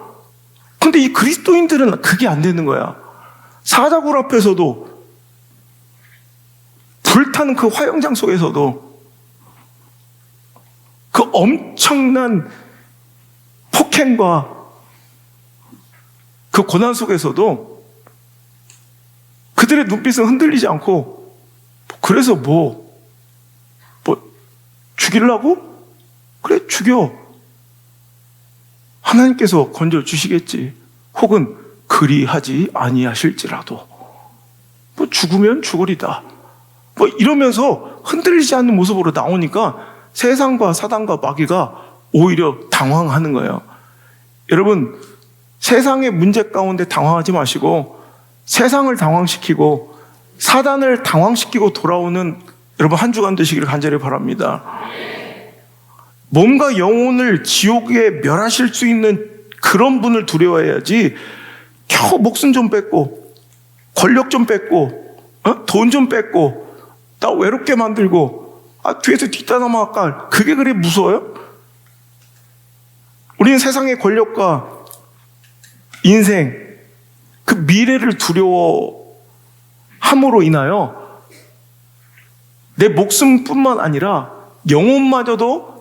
근데 이 그리스도인들은 그게 안 되는 거야. 사자굴 앞에서도, 불타는 그 화영장 속에서도, 그 엄청난 폭행과 그 고난 속에서도 그들의 눈빛은 흔들리지 않고, 그래서 뭐 죽이려고? 그래, 죽여. 하나님께서 건져주시겠지. 혹은 그리하지 아니하실지라도 뭐 죽으면 죽으리다, 뭐 이러면서 흔들리지 않는 모습으로 나오니까 세상과 사단과 마귀가 오히려 당황하는 거예요. 여러분, 세상의 문제 가운데 당황하지 마시고 세상을 당황시키고 사단을 당황시키고 돌아오는 여러분 한 주간 되시기를 간절히 바랍니다. 몸과 영혼을 지옥에 멸하실 수 있는 그런 분을 두려워해야지, 겨우 목숨 좀 뺏고 권력 좀 뺏고 돈 좀 뺏고 나 외롭게 만들고 뒤에서 뒷담화 깔, 그게 그래 무서워요? 우리는 세상의 권력과 인생, 그 미래를 두려워함으로 인하여 내 목숨뿐만 아니라 영혼마저도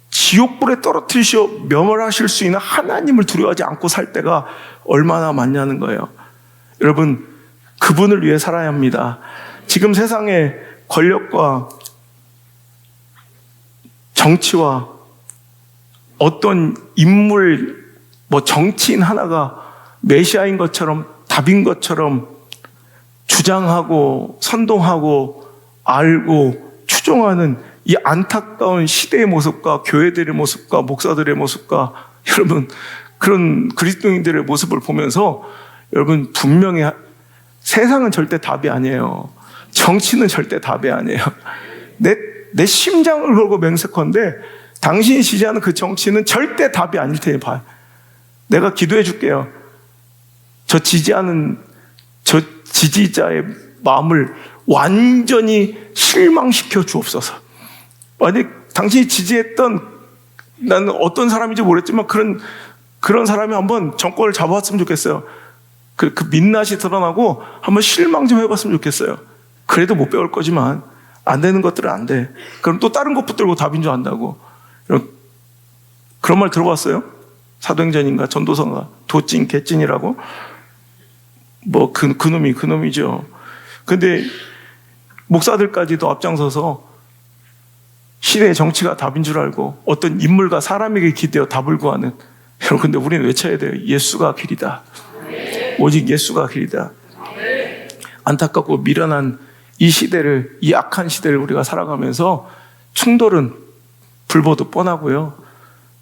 지옥불에 떨어뜨리시어 멸하실 수 있는 하나님을 두려워하지 않고 살 때가 얼마나 많냐는 거예요. 여러분, 그분을 위해 살아야 합니다. 지금 세상의 권력과 정치와 어떤 인물, 뭐 정치인 하나가 메시아인 것처럼, 답인 것처럼 주장하고 선동하고 알고 추종하는 이 안타까운 시대의 모습과 교회들의 모습과 목사들의 모습과 여러분 그런 그리스도인들의 모습을 보면서 여러분 분명히 세상은 절대 답이 아니에요. 정치는 절대 답이 아니에요. 내 심장을 걸고 맹세컨대 당신이 지지하는 그 정치는 절대 답이 아닐 테니 봐요. 내가 기도해 줄게요. 저 지지자의 마음을 완전히 실망시켜 주옵소서. 만약 당신이 지지했던, 나는 어떤 사람인지 모르겠지만 그런 사람이 한번 정권을 잡아왔으면 좋겠어요. 그 민낯이 드러나고 한번 실망 좀 해봤으면 좋겠어요. 그래도 못 배울 거지만 안 되는 것들은 안 돼. 그럼 또 다른 것 붙들고 답인 줄 안다고. 그런 말 들어봤어요? 사도행전인가 전도서인가 도찐 개찐이라고? 뭐 그놈이죠. 근데 목사들까지도 앞장서서 시대의 정치가 답인 줄 알고 어떤 인물과 사람에게 기대어 답을 구하는, 여러분, 근데 우리는 외쳐야 돼요. 예수가 길이다. 오직 예수가 길이다. 안타깝고 미련한 이 시대를, 이 악한 시대를 우리가 살아가면서 충돌은 불보듯 뻔하고요.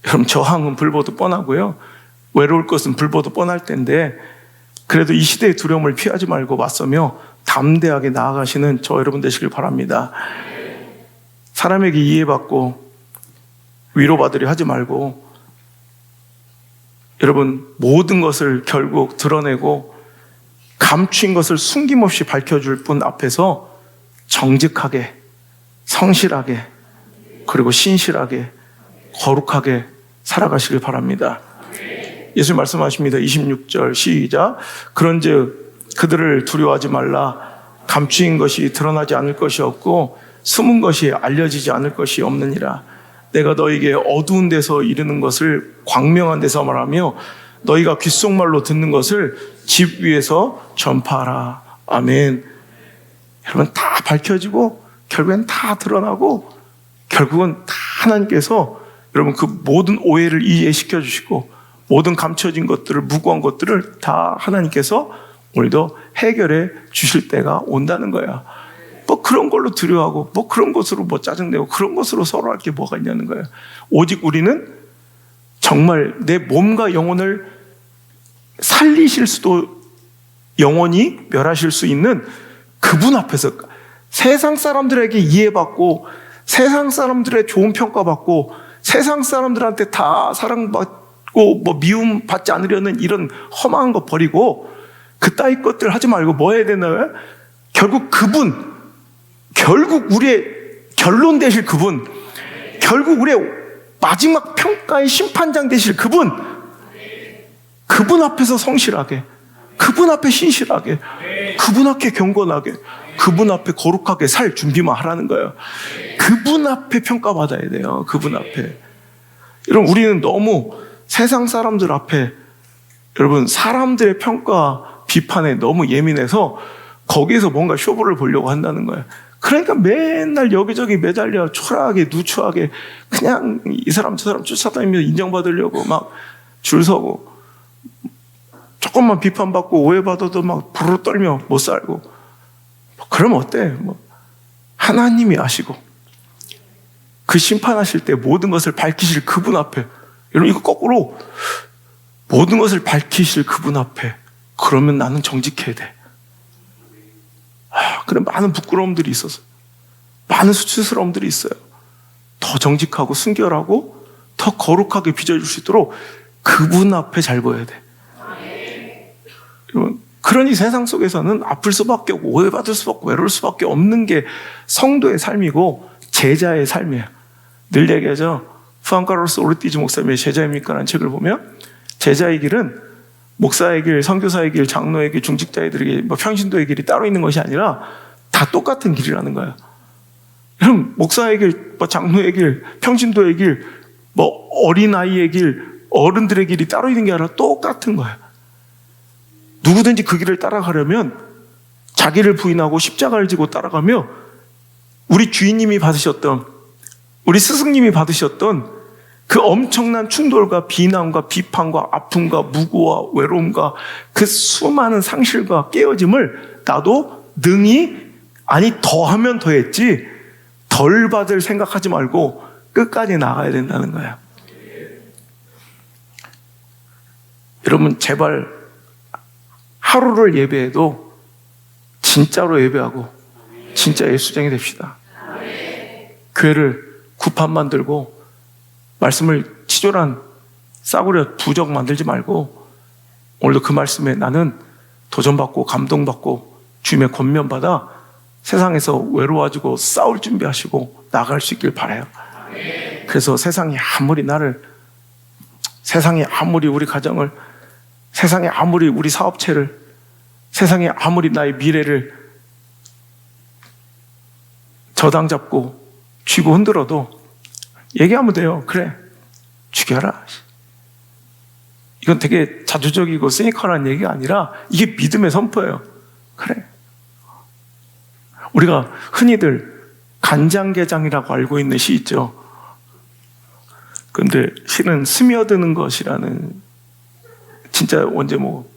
여러분, 저항은 불보듯 뻔하고요. 외로울 것은 불보듯 뻔할 텐데, 그래도 이 시대의 두려움을 피하지 말고 맞서며 담대하게 나아가시는 저 여러분 되시길 바랍니다. 사람에게 이해받고 위로받으려 하지 말고, 여러분, 모든 것을 결국 드러내고 감추인 것을 숨김없이 밝혀줄 분 앞에서 정직하게, 성실하게, 그리고 신실하게, 거룩하게 살아가시길 바랍니다. 예수 말씀하십니다. 26절 시작. 그런즉 그들을 두려워하지 말라. 감추인 것이 드러나지 않을 것이 없고 숨은 것이 알려지지 않을 것이 없느니라. 내가 너에게 어두운 데서 이르는 것을 광명한 데서 말하며 너희가 귓속말로 듣는 것을 집 위에서 전파하라. 아멘. 여러분, 다 밝혀지고 결국엔 다 드러나고 결국은 다 하나님께서 여러분 그 모든 오해를 이해시켜 주시고 모든 감춰진 것들을, 무고한 것들을 다 하나님께서 오늘도 해결해 주실 때가 온다는 거야. 뭐 그런 걸로 두려워하고 뭐 그런 것으로 뭐 짜증내고 그런 것으로 서로 할 게 뭐가 있냐는 거예요. 오직 우리는 정말 내 몸과 영혼을 살리실 수도 영원히 멸하실 수 있는 그분 앞에서 세상 사람들에게 이해받고 세상 사람들의 좋은 평가받고 세상 사람들한테 다 사랑받고 뭐 미움 받지 않으려는 이런 험한 거 버리고 그따위 것들 하지 말고 뭐 해야 되나요? 결국 그분, 결국 우리의 결론 되실 그분, 결국 우리의 마지막 평가의 심판장 되실 그분, 그분 앞에서 성실하게, 그분 앞에 신실하게, 그분 앞에 경건하게, 그분 앞에 거룩하게 살 준비만 하라는 거예요. 그분 앞에 평가받아야 돼요. 그분 앞에. 여러분, 우리는 너무 세상 사람들 앞에, 여러분, 사람들의 평가, 비판에 너무 예민해서 거기에서 뭔가 쇼부를 보려고 한다는 거예요. 그러니까 맨날 여기저기 매달려 초라하게 누추하게 그냥 이 사람 저 사람 쫓아다니면서 인정받으려고 막 줄 서고 조금만 비판받고 오해받아도 막 부르르 떨며 못 살고 그러면 어때? 뭐 하나님이 아시고 그 심판하실 때 모든 것을 밝히실 그분 앞에, 여러분 이거 거꾸로 모든 것을 밝히실 그분 앞에 그러면 나는 정직해야 돼. 그래 많은 부끄러움들이 있어서 많은 수치스러움들이 있어요. 더 정직하고 순결하고 더 거룩하게 빚어줄 수 있도록 그분 앞에 잘 보여야 돼. 여러분, 그러니 세상 속에서는 아플 수밖에 없고 오해받을 수밖에 없고 외로울 수밖에 없는 게 성도의 삶이고 제자의 삶이에요. 늘 얘기하죠. 후안카를로스 오르티즈 목사님의 제자입니까? 라는 책을 보면 제자의 길은 목사의 길, 선교사의 길, 장로의 길, 중직자들에게 뭐 평신도의 길이 따로 있는 것이 아니라 다 똑같은 길이라는 거예요. 여러분, 목사의 길, 뭐 장로의 길, 평신도의 길, 뭐 어린아이의 길, 어른들의 길이 따로 있는 게 아니라 똑같은 거예요. 누구든지 그 길을 따라가려면 자기를 부인하고 십자가를 지고 따라가며 우리 주인님이 받으셨던, 우리 스승님이 받으셨던 그 엄청난 충돌과 비난과 비판과 아픔과 무고와 외로움과 그 수많은 상실과 깨어짐을 나도 능히, 아니 더하면 더했지 덜 받을 생각하지 말고 끝까지 나가야 된다는 거야. 여러분 제발 하루를 예배해도 진짜로 예배하고 진짜 예수쟁이 됩시다. 교회를 구판 만들고 말씀을 치졸한 싸구려 부적 만들지 말고 오늘도 그 말씀에 나는 도전받고 감동받고 주님의 권면받아 세상에서 외로워지고 싸울 준비하시고 나갈 수 있길 바라요. 그래서 세상이 아무리 나를, 세상이 아무리 우리 가정을, 세상이 아무리 우리 사업체를, 세상이 아무리 나의 미래를 저당 잡고 쥐고 흔들어도 얘기하면 돼요. 그래, 죽여라. 이건 되게 자주적이고 시니컬한 얘기가 아니라 이게 믿음의 선포예요. 그래. 우리가 흔히들 간장게장이라고 알고 있는 시 있죠. 그런데 시는 스며드는 것이라는, 진짜 언제 뭐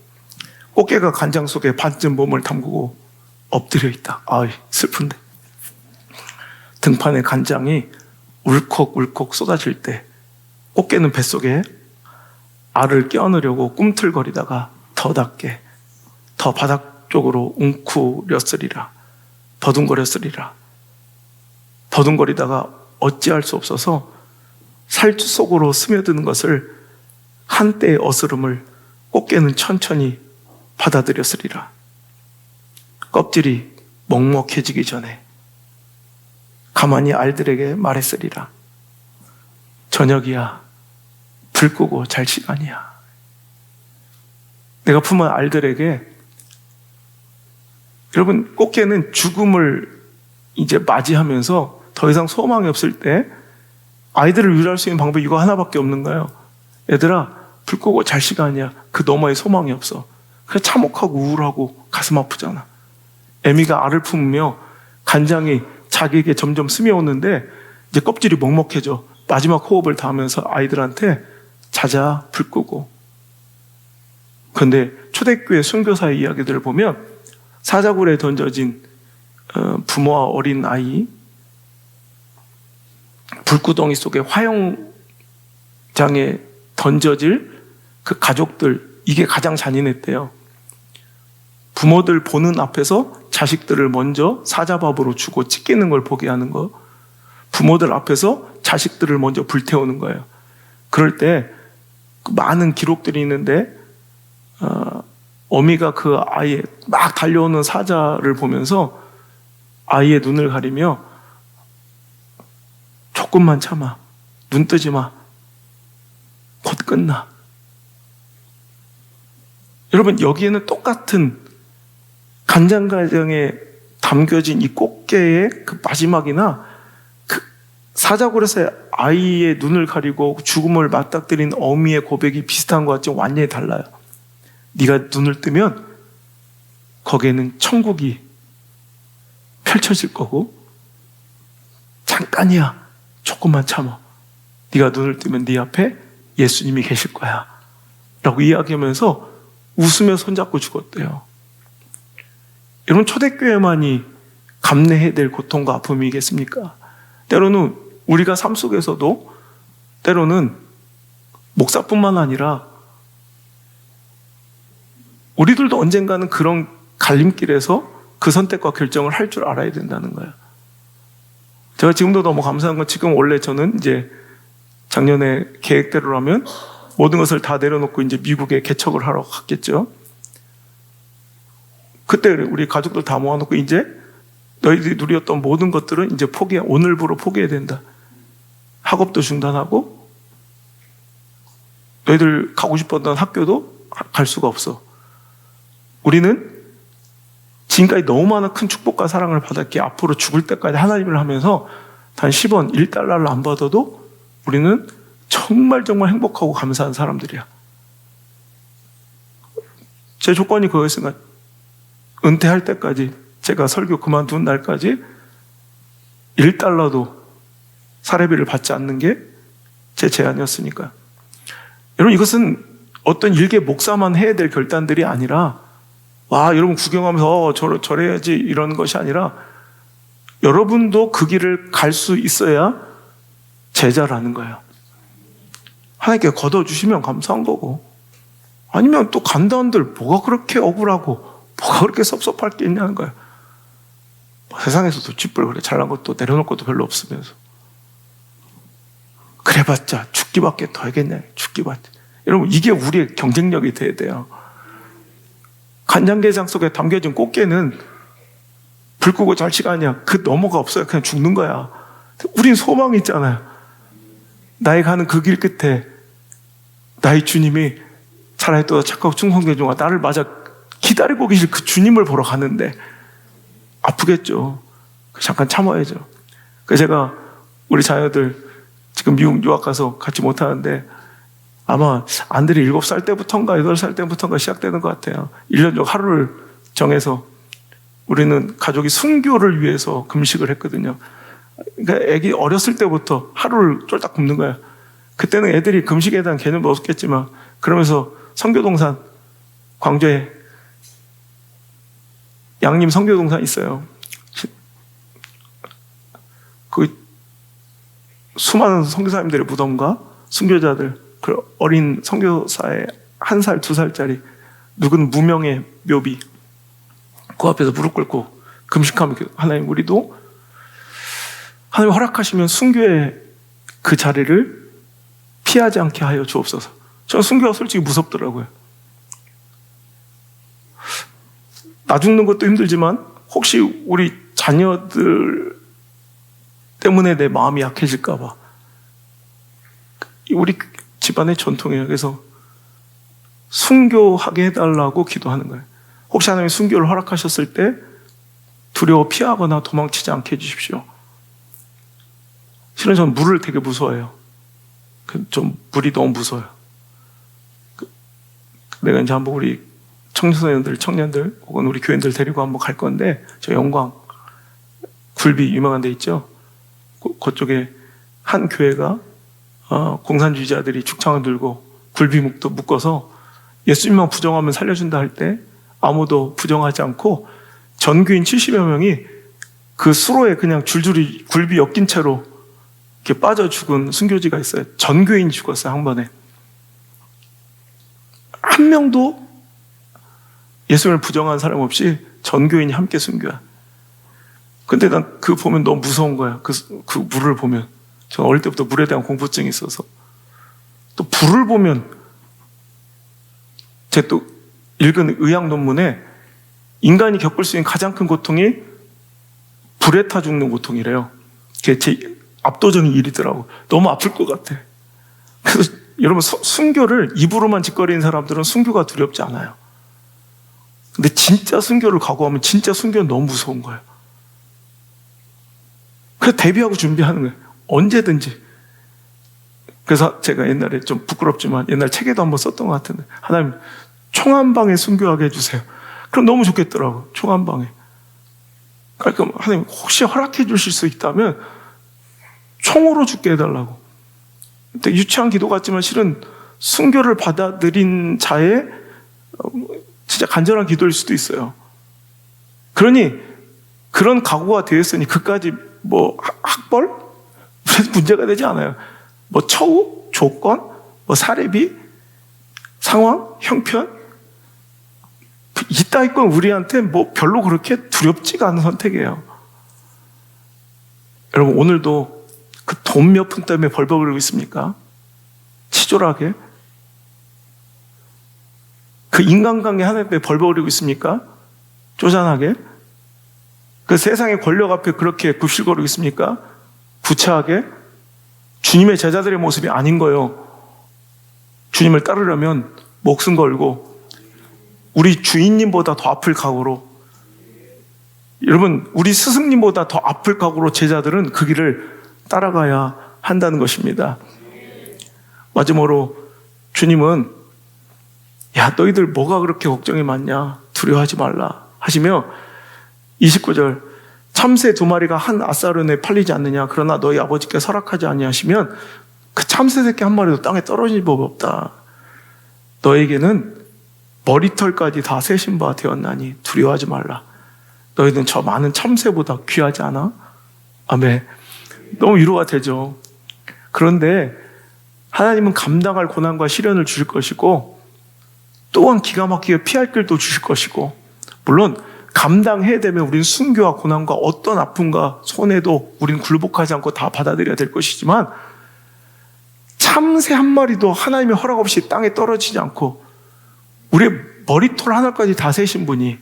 꽃게가 간장 속에 반쯤 몸을 담그고 엎드려 있다. 아, 슬픈데. 등판에 간장이 울컥울컥 쏟아질 때 꽃게는 뱃속에 알을 껴안으려고 꿈틀거리다가 더 닿게 더 바닥 쪽으로 웅크렸으리라. 더듬거렸으리라. 더듬거리다가 어찌할 수 없어서 살주 속으로 스며드는 것을 한때의 어스름을 꽃게는 천천히 받아들였으리라. 껍질이 먹먹해지기 전에 가만히 알들에게 말했으리라. 저녁이야. 불 끄고 잘 시간이야. 내가 품은 알들에게, 여러분, 꽃게는 죽음을 이제 맞이하면서 더 이상 소망이 없을 때 아이들을 위로할 수 있는 방법이 이거 하나밖에 없는 거예요. 얘들아, 불 끄고 잘 시간이야. 그 너머에 소망이 없어. 그래서 참혹하고 우울하고 가슴 아프잖아. 애미가 알을 품으며 간장이 자기에게 점점 스며오는데 이제 껍질이 먹먹해져. 마지막 호흡을 다하면서 아이들한테 자자, 불 끄고. 그런데 초대교회 순교사의 이야기들을 보면 사자굴에 던져진 부모와 어린 아이, 불구덩이 속에 화영장에 던져질 그 가족들, 이게 가장 잔인했대요. 부모들 보는 앞에서 자식들을 먼저 사자밥으로 주고 찢기는 걸 보게 하는 거, 부모들 앞에서 자식들을 먼저 불태우는 거예요. 그럴 때 많은 기록들이 있는데 어미가 그 아이의 막 달려오는 사자를 보면서 아이의 눈을 가리며 조금만 참아, 눈 뜨지 마, 곧 끝나. 여러분, 여기에는 똑같은 간장가정에 담겨진 이 꽃게의 그 마지막이나 그 사자굴에서 아이의 눈을 가리고 죽음을 맞닥뜨린 어미의 고백이 비슷한 것 같지만 완전히 달라요. 네가 눈을 뜨면 거기에는 천국이 펼쳐질 거고, 잠깐이야, 조금만 참아. 네가 눈을 뜨면 네 앞에 예수님이 계실 거야 라고 이야기하면서 웃으며 손잡고 죽었대요. 여러분, 초대교회만이 감내해야 될 고통과 아픔이겠습니까? 때로는 우리가 삶 속에서도 때로는 목사뿐만 아니라 우리들도 언젠가는 그런 갈림길에서 그 선택과 결정을 할 줄 알아야 된다는 거예요. 제가 지금도 너무 감사한 건, 지금 원래 저는 이제 작년에 계획대로라면 모든 것을 다 내려놓고 이제 미국에 개척을 하러 갔겠죠. 그때 우리 가족들 다 모아놓고 이제 너희들이 누렸던 모든 것들은 이제 오늘부로 포기해야 된다. 학업도 중단하고 너희들 가고 싶었던 학교도 갈 수가 없어. 우리는 지금까지 너무 많은 큰 축복과 사랑을 받았기에 앞으로 죽을 때까지 하나님을 하면서 단 10원, 1달러를 안 받아도 우리는 정말 행복하고 감사한 사람들이야. 제 조건이 그거였으니까 은퇴할 때까지, 제가 설교 그만둔 날까지 1달러도 사례비를 받지 않는 게 제 제안이었으니까. 여러분, 이것은 어떤 일개 목사만 해야 될 결단들이 아니라, 와, 여러분 구경하면서 저래야지 이런 것이 아니라, 여러분도 그 길을 갈 수 있어야 제자라는 거예요. 하나님께 걷어주시면 감사한 거고, 아니면 또 간다한들 뭐가 그렇게 억울하고 뭐가 그렇게 섭섭할 게 있냐는 거예요. 세상에서도 쥐뿔 그래 잘난 것도 내려놓을 것도 별로 없으면서 그래봤자 죽기밖에 더 하겠냐. 죽기밖에. 여러분, 이게 우리의 경쟁력이 돼야 돼요. 간장게장 속에 담겨진 꽃게는 불 끄고 잘 시간이야. 그 너머가 없어요. 그냥 죽는 거야. 우린 소망이 있잖아요. 나의 가는 그 길 끝에 나의 주님이 차라리 또 착하고 충성된 종아 나를 맞아 기다리고 계실 그 주님을 보러 가는데 아프겠죠. 잠깐 참아야죠. 그래서 제가 우리 자녀들 지금 미국 유학 가서 같이 못하는데 아마 안들이 7살 때부터인가 8살 때부터인가 시작되는 것 같아요. 1년적 하루를 정해서 우리는 가족이 순교를 위해서 금식을 했거든요. 그러니까 애기 어렸을 때부터 하루를 쫄딱 굶는 거야. 그때는 애들이 금식에 대한 개념도 없겠지만 그러면서 선교동산, 광주에 양림 선교동산 있어요. 그 수많은 선교사님들의 무덤과 순교자들, 그 어린 선교사의 1살, 2살짜리 누군 무명의 묘비, 그 앞에서 무릎 꿇고 금식하면 하나님, 우리도 하나님 허락하시면 순교의 그 자리를 피하지 않게 하여 주옵소서. 저는 순교가 솔직히 무섭더라고요. 나 죽는 것도 힘들지만 혹시 우리 자녀들 때문에 내 마음이 약해질까 봐. 우리 집안의 전통이에요. 그래서 순교하게 해달라고 기도하는 거예요. 혹시 하나님이 순교를 허락하셨을 때 두려워 피하거나 도망치지 않게 해주십시오. 실은 저는 물을 되게 무서워해요. 좀 물이 너무 무서워요. 내가 이제 한번 우리 청년들 혹은 우리 교인들 데리고 한번 갈 건데, 저 영광 굴비 유명한 데 있죠. 그쪽에 한 교회가 공산주의자들이 죽창을 들고 굴비 묶어서 예수님만 부정하면 살려준다 할 때 아무도 부정하지 않고 전교인 70여 명이 그 수로에 그냥 줄줄이 굴비 엮인 채로 이렇게 빠져 죽은 순교지가 있어요. 전교인이 죽었어요, 한 번에. 한 명도 예수님을 부정한 사람 없이 전교인이 함께 순교한. 근데 난 그거 보면 너무 무서운 거야. 그 물을 보면. 저는 어릴 때부터 물에 대한 공포증이 있어서. 또 불을 보면, 제가 또 읽은 의학 논문에 인간이 겪을 수 있는 가장 큰 고통이 불에 타 죽는 고통이래요. 그게 제 압도적인 일이더라고. 너무 아플 것 같아. 그래서 여러분, 순교를 입으로만 짓거리는 사람들은 순교가 두렵지 않아요. 근데 진짜 순교를 각오하면 진짜 순교는 너무 무서운 거예요. 그래서 대비하고 준비하는 거예요. 언제든지. 그래서 제가 옛날에 좀 부끄럽지만 옛날 책에도 한번 썼던 것 같은데, 하나님 총 한 방에 순교하게 해주세요. 그럼 너무 좋겠더라고. 총 한 방에. 그러니까 하나님 혹시 허락해 주실 수 있다면 총으로 죽게 해달라고. 되게 유치한 기도 같지만 실은 순교를 받아들인 자의 진짜 간절한 기도일 수도 있어요. 그러니 그런 각오가 되었으니 그까지 뭐 학벌? 문제가 되지 않아요. 뭐 처우? 조건? 뭐 사례비? 상황? 형편? 이따위 건 우리한테 뭐 별로 그렇게 두렵지가 않은 선택이에요. 여러분, 오늘도 그 돈 몇 푼 때문에 벌벌거리고 있습니까? 치졸하게? 그 인간관계 하나 때문에 벌벌거리고 있습니까? 쪼잔하게? 그 세상의 권력 앞에 그렇게 굽실거리고 있습니까? 구차하게? 주님의 제자들의 모습이 아닌 거예요. 주님을 따르려면 목숨 걸고 우리 주인님보다 더 아플 각오로, 여러분, 우리 스승님보다 더 아플 각오로 제자들은 그 길을 따라가야 한다는 것입니다. 마지막으로 주님은 야, 너희들 뭐가 그렇게 걱정이 많냐, 두려워하지 말라 하시며 29절, 참새 2마리가 한 아사르에 팔리지 않느냐, 그러나 너희 아버지께 설악하지 아니하시면 그 참새 새끼 한 마리도 땅에 떨어질 법 없다. 너에게는 머리털까지 다 세신 바 되었나니 두려워하지 말라. 너희는 저 많은 참새보다 귀하지 않아? 아멘. 너무 위로가 되죠. 그런데 하나님은 감당할 고난과 시련을 주실 것이고, 또한 기가 막히게 피할 길도 주실 것이고, 물론 감당해야 되면 우리는 순교와 고난과 어떤 아픔과 손해도 우리는 굴복하지 않고 다 받아들여야 될 것이지만, 참새 한 마리도 하나님의 허락 없이 땅에 떨어지지 않고 우리의 머리털 하나까지 다 세신 분이,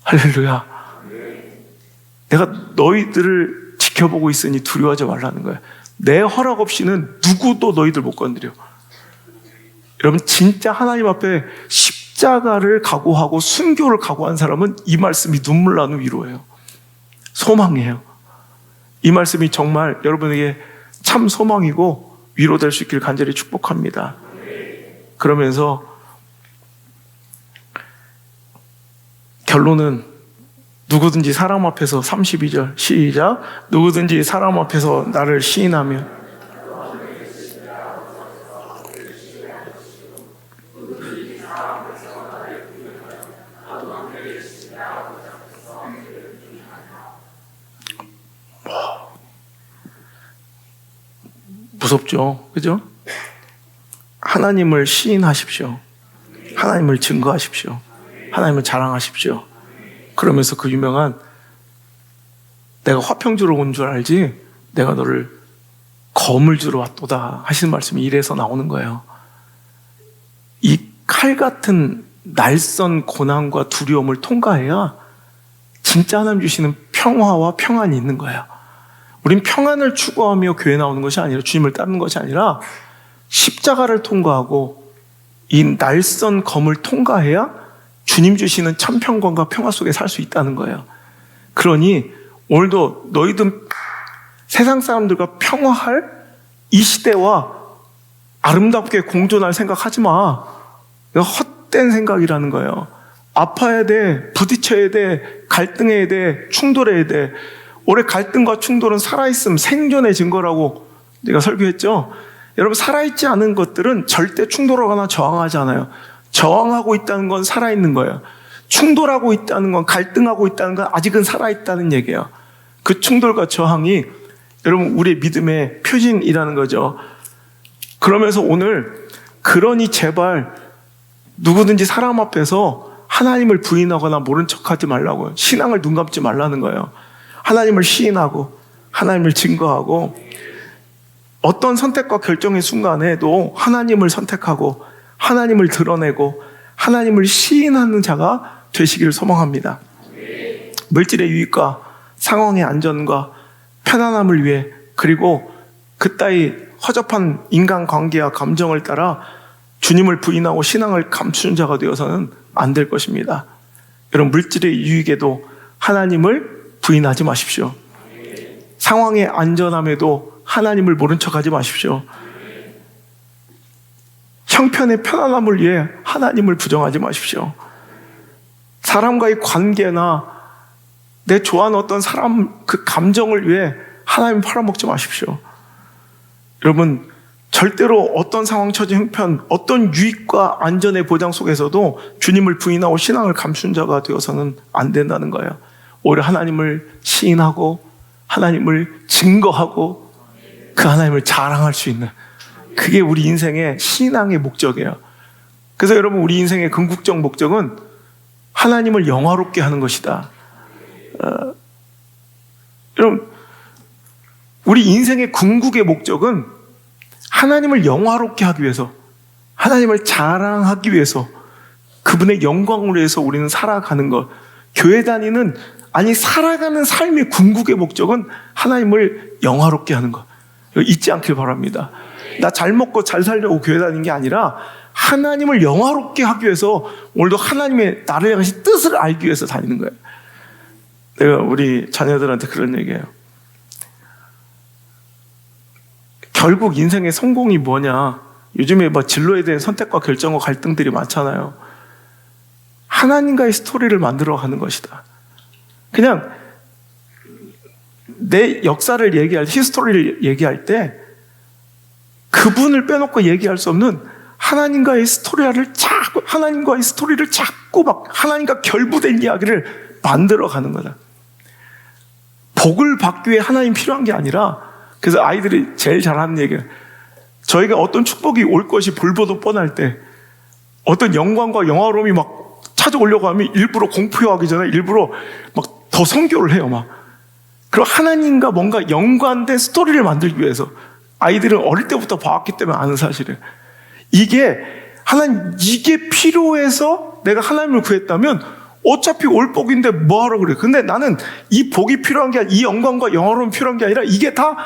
할렐루야, 내가 너희들을 지켜보고 있으니 두려워하지 말라는 거야. 내 허락 없이는 누구도 너희들 못 건드려. 여러분, 진짜 하나님 앞에 십자가를 각오하고 순교를 각오한 사람은 이 말씀이 눈물 나는 위로예요. 소망이에요. 이 말씀이 정말 여러분에게 참 소망이고 위로될 수 있기를 간절히 축복합니다. 그러면서 결론은 누구든지 사람 앞에서, 32절 시작, 누구든지 사람 앞에서 나를 시인하면 무섭죠, 그죠? 하나님을 시인하십시오. 하나님을 증거하십시오. 하나님을 자랑하십시오. 그러면서 그 유명한 내가 화평 주러 온 줄 알지 내가 너를 검을 주러 왔도다 하시는 말씀이 이래서 나오는 거예요. 이 칼 같은 날선 고난과 두려움을 통과해야 진짜 하나님 주시는 평화와 평안이 있는 거예요. 우린 평안을 추구하며 교회 나오는 것이 아니라, 주님을 따르는 것이 아니라 십자가를 통과하고 이 날선 검을 통과해야 주님 주시는 천평강과 평화 속에 살 수 있다는 거예요. 그러니 오늘도 너희들 세상 사람들과 평화할 이 시대와 아름답게 공존할 생각하지 마. 이거 헛된 생각이라는 거예요. 아파야 돼, 부딪혀야 돼, 갈등해야 돼, 충돌해야 돼. 올해 갈등과 충돌은 살아있음, 생존의 증거라고 내가 설교했죠. 여러분, 살아있지 않은 것들은 절대 충돌하거나 저항하지 않아요. 저항하고 있다는 건 살아있는 거예요. 충돌하고 있다는 건, 갈등하고 있다는 건 아직은 살아있다는 얘기예요. 그 충돌과 저항이 여러분 우리의 믿음의 표징이라는 거죠. 그러면서 오늘 그러니 제발 누구든지 사람 앞에서 하나님을 부인하거나 모른 척하지 말라고요. 신앙을 눈 감지 말라는 거예요. 하나님을 시인하고 하나님을 증거하고 어떤 선택과 결정의 순간에도 하나님을 선택하고 하나님을 드러내고 하나님을 시인하는 자가 되시기를 소망합니다. 물질의 유익과 상황의 안전과 편안함을 위해, 그리고 그따위 허접한 인간관계와 감정을 따라 주님을 부인하고 신앙을 감추는 자가 되어서는 안 될 것입니다. 여러분, 물질의 유익에도 하나님을 부인하지 마십시오. 상황의 안전함에도 하나님을 모른 척하지 마십시오. 형편의 편안함을 위해 하나님을 부정하지 마십시오. 사람과의 관계나 내 좋아하는 어떤 사람 그 감정을 위해 하나님 팔아먹지 마십시오. 여러분, 절대로 어떤 상황, 처지, 형편, 어떤 유익과 안전의 보장 속에서도 주님을 부인하고 신앙을 감춘 자가 되어서는 안 된다는 거예요. 오히려 하나님을 시인하고 하나님을 증거하고 그 하나님을 자랑할 수 있는, 그게 우리 인생의 신앙의 목적이에요. 그래서 여러분, 우리 인생의 궁극적 목적은 하나님을 영화롭게 하는 것이다. 여러분, 우리 인생의 궁극의 목적은 하나님을 영화롭게 하기 위해서, 하나님을 자랑하기 위해서, 그분의 영광을 위해서 우리는 살아가는 것. 교회 다니는, 아니 살아가는 삶의 궁극의 목적은 하나님을 영화롭게 하는 것. 잊지 않길 바랍니다. 나 잘 먹고 잘 살려고 교회 다니는 게 아니라 하나님을 영화롭게 하기 위해서, 오늘도 하나님의 나를 향하신 뜻을 알기 위해서 다니는 거예요. 내가 우리 자녀들한테 그런 얘기해요. 결국 인생의 성공이 뭐냐? 요즘에 뭐 진로에 대한 선택과 결정과 갈등들이 많잖아요. 하나님과의 스토리를 만들어 가는 것이다. 그냥 내 역사를 얘기할, 히스토리를 얘기할 때 그분을 빼놓고 얘기할 수 없는 하나님과의 스토리를 자꾸 막 하나님과 결부된 이야기를 만들어 가는 거다. 복을 받기 위해 하나님 필요한 게 아니라, 그래서 아이들이 제일 잘하는 얘기예요. 저희가 어떤 축복이 올 것이 불보듯 뻔할 때, 어떤 영광과 영화로움이 막 찾아오려고 하면 일부러 공포하기 전에 일부러 막 더 선교를 해요. 막. 그럼 하나님과 뭔가 연관된 스토리를 만들기 위해서, 아이들은 어릴 때부터 봐왔기 때문에 아는 사실이에요. 이게 필요해서 내가 하나님을 구했다면 어차피 올 복인데 뭐하러 그래. 근데 나는 이 복이 필요한 게 아니라, 이 영광과 영화로움이 필요한 게 아니라, 이게 다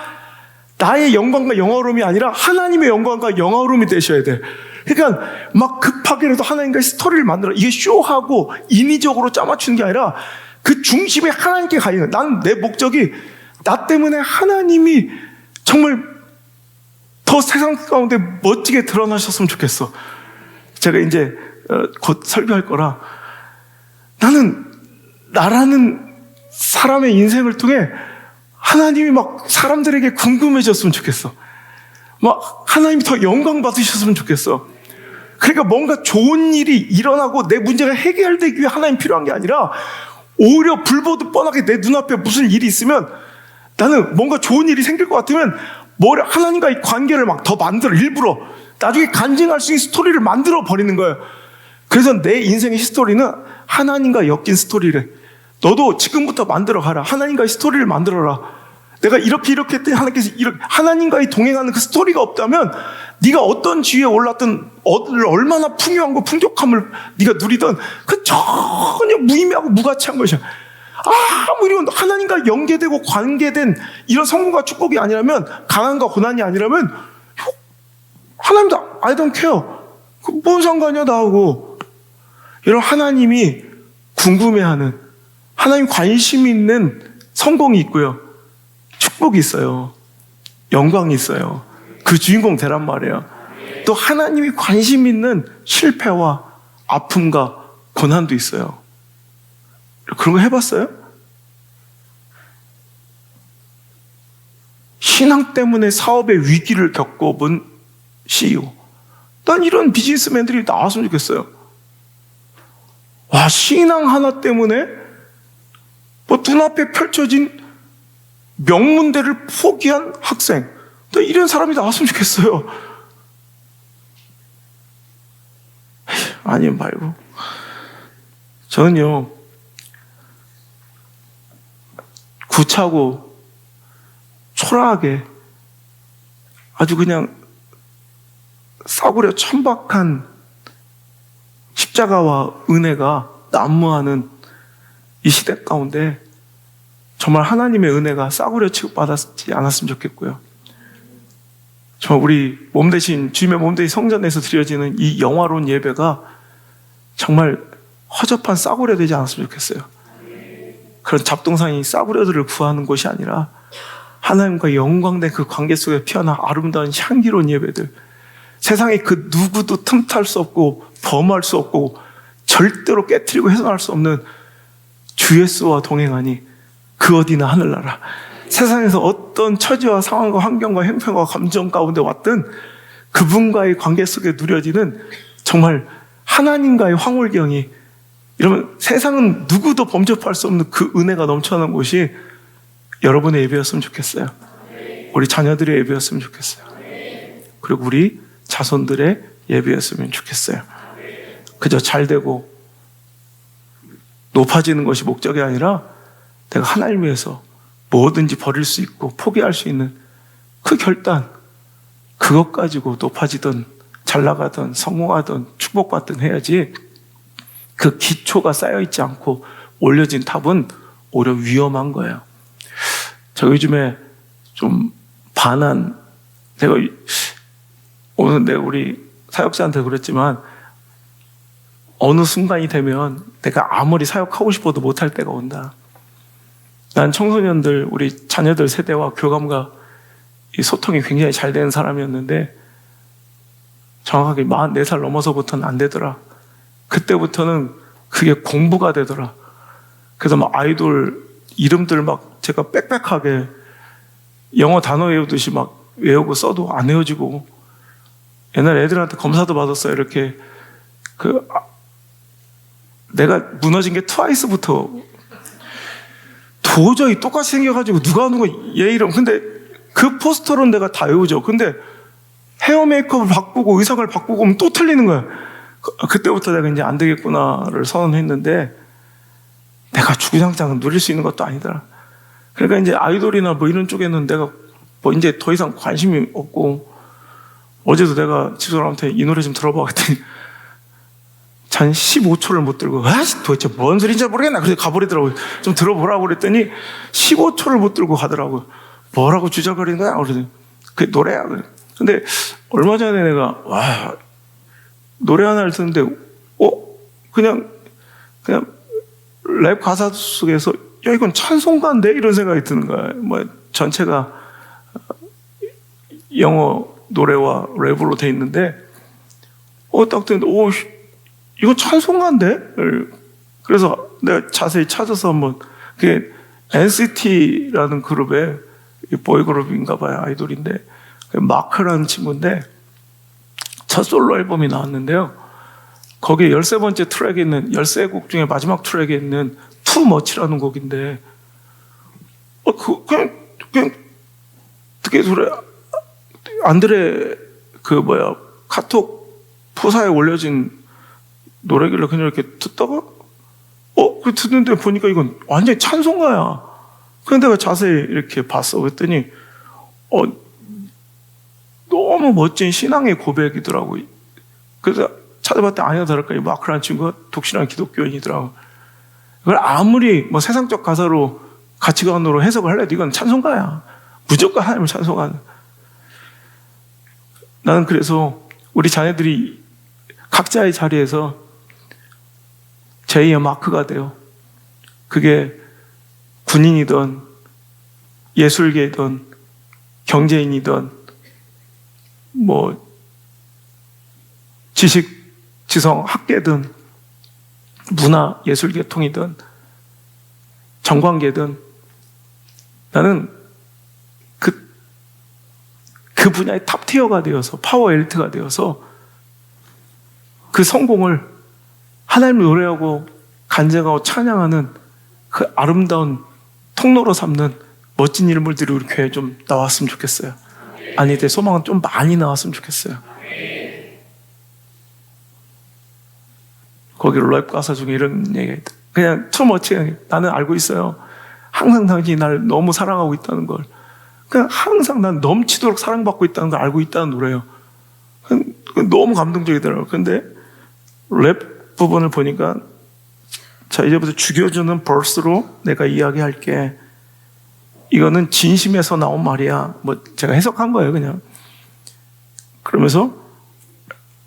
나의 영광과 영화로움이 아니라 하나님의 영광과 영화로움이 되셔야 돼. 그러니까 막 급하게라도 하나님과의 스토리를 만들어. 이게 쇼하고 인위적으로 짜맞추는 게 아니라 그 중심에 하나님께 가 있는, 나는 내 목적이 나 때문에 하나님이 정말 더 세상 가운데 멋지게 드러나셨으면 좋겠어. 제가 이제 곧 설교할 거라, 나는 나라는 사람의 인생을 통해 하나님이 막 사람들에게 궁금해졌으면 좋겠어. 막 하나님이 더 영광 받으셨으면 좋겠어. 그러니까 뭔가 좋은 일이 일어나고 내 문제가 해결되기 위해 하나님 필요한 게 아니라, 오히려 불보듯 뻔하게 내 눈앞에 무슨 일이 있으면, 나는 뭔가 좋은 일이 생길 것 같으면 하나님과의 관계를 막 더 만들어, 일부러 나중에 간증할 수 있는 스토리를 만들어 버리는 거예요. 그래서 내 인생의 스토리는 하나님과 엮인 스토리래. 너도 지금부터 만들어 가라. 하나님과의 스토리를 만들어라. 내가 이렇게 했더니 하나님께서 하나님과의 동행하는 그 스토리가 없다면, 네가 어떤 지위에 올랐든, 얼마나 풍요한 풍족함을 네가 누리던, 그 전혀 무의미하고 무가치한 것이야. 아무리 하나님과 연계되고 관계된 이런 성공과 축복이 아니라면, 가난과 고난이 아니라면 하나님도 I don't care. 뭔 상관이야 나하고. 여러분, 하나님이 궁금해하는, 하나님 관심 있는 성공이 있고요, 축복이 있어요, 영광이 있어요. 그 주인공 되란 말이에요. 또 하나님이 관심 있는 실패와 아픔과 고난도 있어요. 그런 거 해봤어요? 신앙 때문에 사업의 위기를 겪어본 CEO. 난 이런 비즈니스맨들이 나왔으면 좋겠어요. 와, 신앙 하나 때문에 뭐 눈앞에 펼쳐진 명문대를 포기한 학생. 난 이런 사람이 나왔으면 좋겠어요. 아니면 말고. 저는요, 구차고 초라하게 아주 그냥 싸구려 천박한 십자가와 은혜가 난무하는 이 시대 가운데 정말 하나님의 은혜가 싸구려 취급받았지 않았으면 좋겠고요. 정말 우리 몸 대신, 주님의 몸 대신 성전에서 드려지는 이 영화로운 예배가 정말 허접한 싸구려 되지 않았으면 좋겠어요. 그런 잡동사니 싸구려들을 구하는 것이 아니라 하나님과 영광된 그 관계 속에 피어난 아름다운 향기로운 예배들, 세상에 그 누구도 틈탈 수 없고 범할 수 없고 절대로 깨트리고 훼손할 수 없는 주 예수와 동행하니 그 어디나 하늘나라. 세상에서 어떤 처지와 상황과 환경과 형편과 감정 가운데 왔든 그분과의 관계 속에 누려지는 정말 하나님과의 황홀경이, 이러면 세상은 누구도 범접할 수 없는 그 은혜가 넘쳐나는 곳이 여러분의 예배였으면 좋겠어요. 우리 자녀들의 예배였으면 좋겠어요. 그리고 우리 자손들의 예배였으면 좋겠어요. 그저 잘되고 높아지는 것이 목적이 아니라 내가 하나님 위해서 뭐든지 버릴 수 있고 포기할 수 있는 그 결단, 그것 가지고 높아지든 잘나가든 성공하든 축복받든 해야지, 그 기초가 쌓여있지 않고 올려진 탑은 오히려 위험한 거예요. 저 요즘에 좀 반한, 오늘 내가 우리 사역자한테 그랬지만 어느 순간이 되면 내가 아무리 사역하고 싶어도 못할 때가 온다. 난 청소년들, 우리 자녀들 세대와 교감과 이 소통이 굉장히 잘 되는 사람이었는데 정확하게 44살 넘어서부터는 안 되더라. 그때부터는 그게 공부가 되더라. 그래서 막 아이돌 이름들 막 제가 빽빽하게 영어 단어 외우듯이 막 외우고 써도 안 외워지고, 옛날 애들한테 검사도 받았어요. 이렇게 내가 무너진 게 트와이스부터 도저히 똑같이 생겨가지고 누가 하는 거 얘 이름. 근데 그 포스터로는 내가 다 외우죠. 근데 헤어 메이크업을 바꾸고 의상을 바꾸고 오면 또 틀리는 거야. 그때부터 내가 이제 안 되겠구나를 선언했는데, 내가 주구장창 누릴 수 있는 것도 아니더라. 그러니까 이제 아이돌이나 뭐 이런 쪽에는 내가 뭐 이제 더 이상 관심이 없고, 어제도 내가 집사람한테 이 노래 좀 들어봐 그랬더니 한 15초를 못 들고, 도대체 뭔 소리인지 모르겠나. 그래서 가버리더라고요. 좀 들어보라고 그랬더니 15초를 못 들고 가더라고요. 뭐라고 주저거리는 거야? 그러더니 그게 노래야. 근데 얼마 전에 내가 노래 하나를 듣는데 그냥 랩 가사 속에서 야, 이건 찬송가인데? 이런 생각이 드는 거야. 뭐 전체가 영어 노래와 랩으로 돼 있는데 딱 듣는데 이거 찬송가인데? 그래서 내가 자세히 찾아서 한번, 그게 NCT라는 그룹의 보이그룹인가 봐요. 아이돌인데 마크라는 친구인데 첫 솔로 앨범이 나왔는데요, 거기에 13번째 트랙에 있는 13곡 중에 마지막 트랙에 있는 Too Much라는 곡인데 그냥 듣게 소리 안드레 카톡 프사에 올려진 노래길래 그냥 이렇게 듣다가 그 듣는데 보니까 이건 완전히 찬송가야. 그런데 내가 자세히 이렇게 봤어. 그랬더니 너무 멋진 신앙의 고백이더라고. 그래서 찾아봤더니 아니나 다를까 이 마크라는 친구가 독실한 기독교인이더라고. 그걸 아무리 뭐 세상적 가사로 가치관으로 해석을 하려도 이건 찬송가야. 무조건 하나님을 찬송하는. 나는 그래서 우리 자녀들이 각자의 자리에서 제2의 마크가 돼요. 그게 군인이든 예술계이든 경제인이든 뭐 지식 지성 학계든 문화 예술 계통이든 정관계든 나는 그 분야의 탑티어가 되어서 파워 엘리트가 되어서 그 성공을 하나님을 노래하고 간증하고 찬양하는 그 아름다운 통로로 삼는 멋진 인물들이 우리 교회에 좀 나왔으면 좋겠어요. 아니, 내 소망은 좀 많이 나왔으면 좋겠어요. 거기 랩 가사 중에 이런 얘기가 있다. 그냥 투머치, 나는 알고 있어요. 항상 당신이 나를 너무 사랑하고 있다는 걸. 그냥 항상 난 넘치도록 사랑받고 있다는 걸 알고 있다는 노래예요. 너무 감동적이더라고요. 근데 랩 부분을 보니까 자, 이제부터 죽여주는 벌스로 내가 이야기할게. 이거는 진심에서 나온 말이야. 뭐 제가 해석한 거예요, 그냥. 그러면서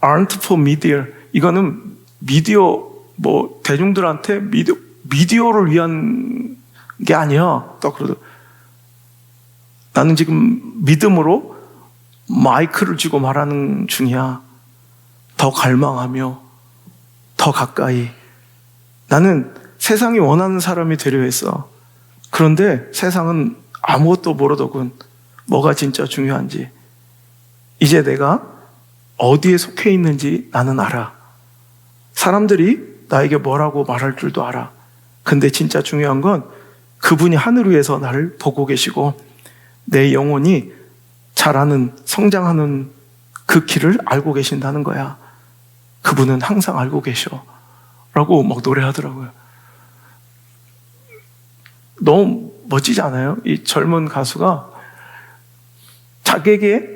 aren't for media. 이거는 미디어 뭐 대중들한테 미디어를 위한 게 아니야. 딱 그러더. 나는 지금 믿음으로 마이크를 쥐고 말하는 중이야. 더 갈망하며 더 가까이. 나는 세상이 원하는 사람이 되려 했어. 그런데 세상은 아무것도 모르더군. 뭐가 진짜 중요한지. 이제 내가 어디에 속해 있는지 나는 알아. 사람들이 나에게 뭐라고 말할 줄도 알아. 근데 진짜 중요한 건 그분이 하늘 위에서 나를 보고 계시고 내 영혼이 자라는, 성장하는 그 길을 알고 계신다는 거야. 그분은 항상 알고 계셔. 라고 막 노래하더라고요. 너무 멋지지 않아요? 이 젊은 가수가 자기에게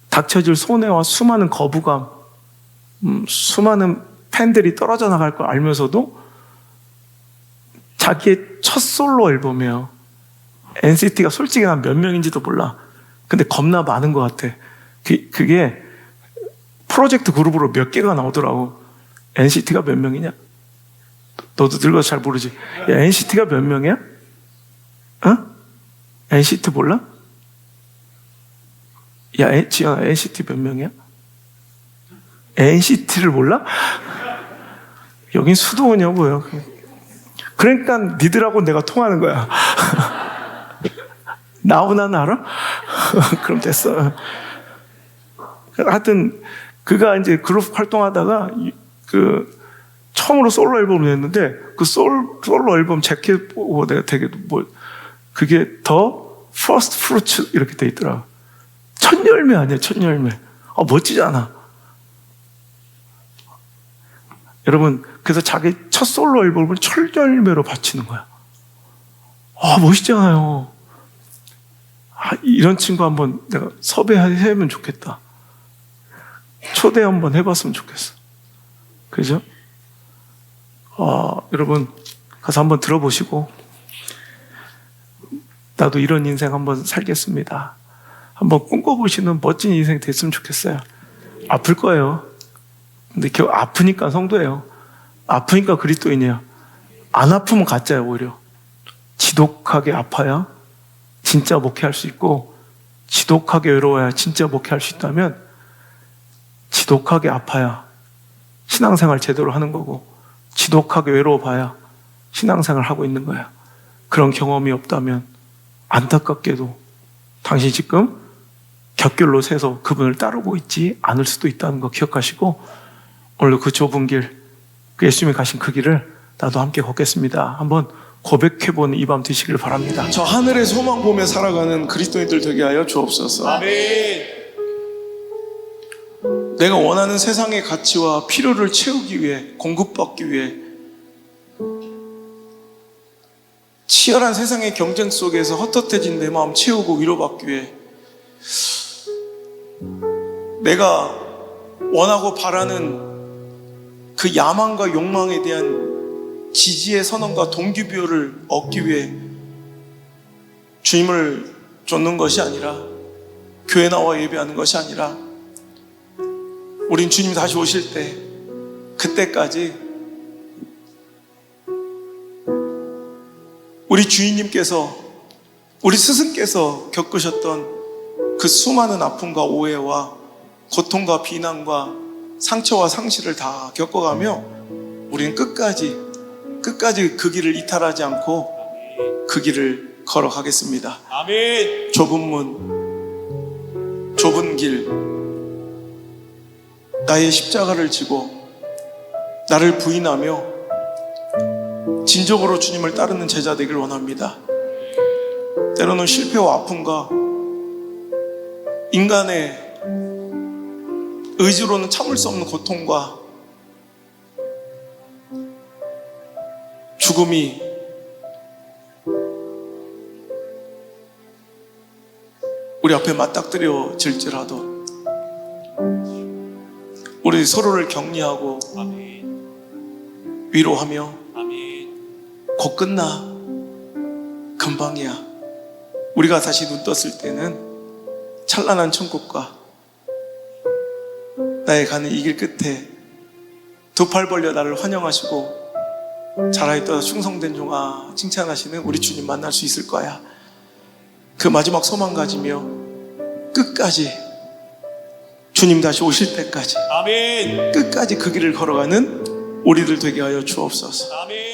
닥쳐질 손해와 수많은 거부감, 수많은 팬들이 떨어져 나갈 걸 알면서도 자기의 첫 솔로 앨범이에요. NCT가 솔직히 난 몇 명인지도 몰라. 근데 겁나 많은 것 같아. 그게 프로젝트 그룹으로 몇 개가 나오더라고. NCT가 몇 명이냐? 너도 늙어서 잘 모르지. 야, NCT가 몇 명이야? 어? NCT 몰라? 야, 지연아, NCT 몇 명이야? NCT를 몰라? 여긴 수도원이냐고요. 그러니까 니들하고 내가 통하는 거야. 나오나는 알아? 그럼 됐어. 하여튼 그가 이제 그룹 활동하다가 처음으로 솔로 앨범을 냈는데 그 솔로 앨범 재킷 보고 내가 되게 그게 더 퍼스트 프루츠 이렇게 돼 있더라. 첫 열매 아니야, 첫 열매. 멋지잖아. 여러분, 그래서 자기 첫 솔로 앨범을 첫 열매로 바치는 거야. 멋있잖아요. 이런 친구 한번 내가 섭외하면 좋겠다. 초대 한번 해봤으면 좋겠어. 그죠? 여러분, 가서 한번 들어보시고, 나도 이런 인생 한번 살겠습니다. 한번 꿈꿔보시는 멋진 인생 됐으면 좋겠어요. 아플 거예요. 근데 겨우 아프니까 성도예요. 아프니까 그리스도인이에요. 안 아프면 가짜예요, 오히려. 지독하게 아파야 진짜 목회할 수 있고, 지독하게 외로워야 진짜 목회할 수 있다면, 지독하게 아파야 신앙생활 제대로 하는 거고, 지독하게 외로워봐야 신앙생활 하고 있는 거야. 그런 경험이 없다면 안타깝게도 당신 지금 곁길로 새서 그분을 따르고 있지 않을 수도 있다는 거 기억하시고, 오늘 그 좁은 길, 그 예수님이 가신 그 길을 나도 함께 걷겠습니다. 한번 고백해보는 이 밤 되시길 바랍니다. 저 하늘의 소망 보며 살아가는 그리스도인들 되게 하여 주옵소서. 아멘. 내가 원하는 세상의 가치와 필요를 채우기 위해, 공급받기 위해, 치열한 세상의 경쟁 속에서 헛헛해진 내 마음 채우고 위로받기 위해, 내가 원하고 바라는 그 야망과 욕망에 대한 지지의 선언과 동기부여를 얻기 위해 주님을 쫓는 것이 아니라, 교회 나와 예배하는 것이 아니라 우린 주님 다시 오실 때 그때까지 우리 주인님께서, 우리 스승께서 겪으셨던 그 수많은 아픔과 오해와 고통과 비난과 상처와 상실을 다 겪어가며 우리는 끝까지 그 길을 이탈하지 않고 그 길을 걸어가겠습니다. 아멘. 좁은 문, 좁은 길, 나의 십자가를 지고 나를 부인하며 진정으로 주님을 따르는 제자 되길 원합니다. 때로는 실패와 아픔과 인간의 의지로는 참을 수 없는 고통과 죽음이 우리 앞에 맞닥뜨려질지라도 우리 서로를 격려하고 아멘. 위로하며 아멘. 곧 끝나, 금방이야, 우리가 다시 눈 떴을 때는 찬란한 천국과 나의 가는 이 길 끝에 두 팔 벌려 나를 환영하시고 잘하였다 충성된 종아 칭찬하시는 우리 주님 만날 수 있을 거야. 그 마지막 소망 가지며 끝까지, 주님 다시 오실 때까지 아멘. 끝까지 그 길을 걸어가는 우리들 되게 하여 주옵소서. 아멘.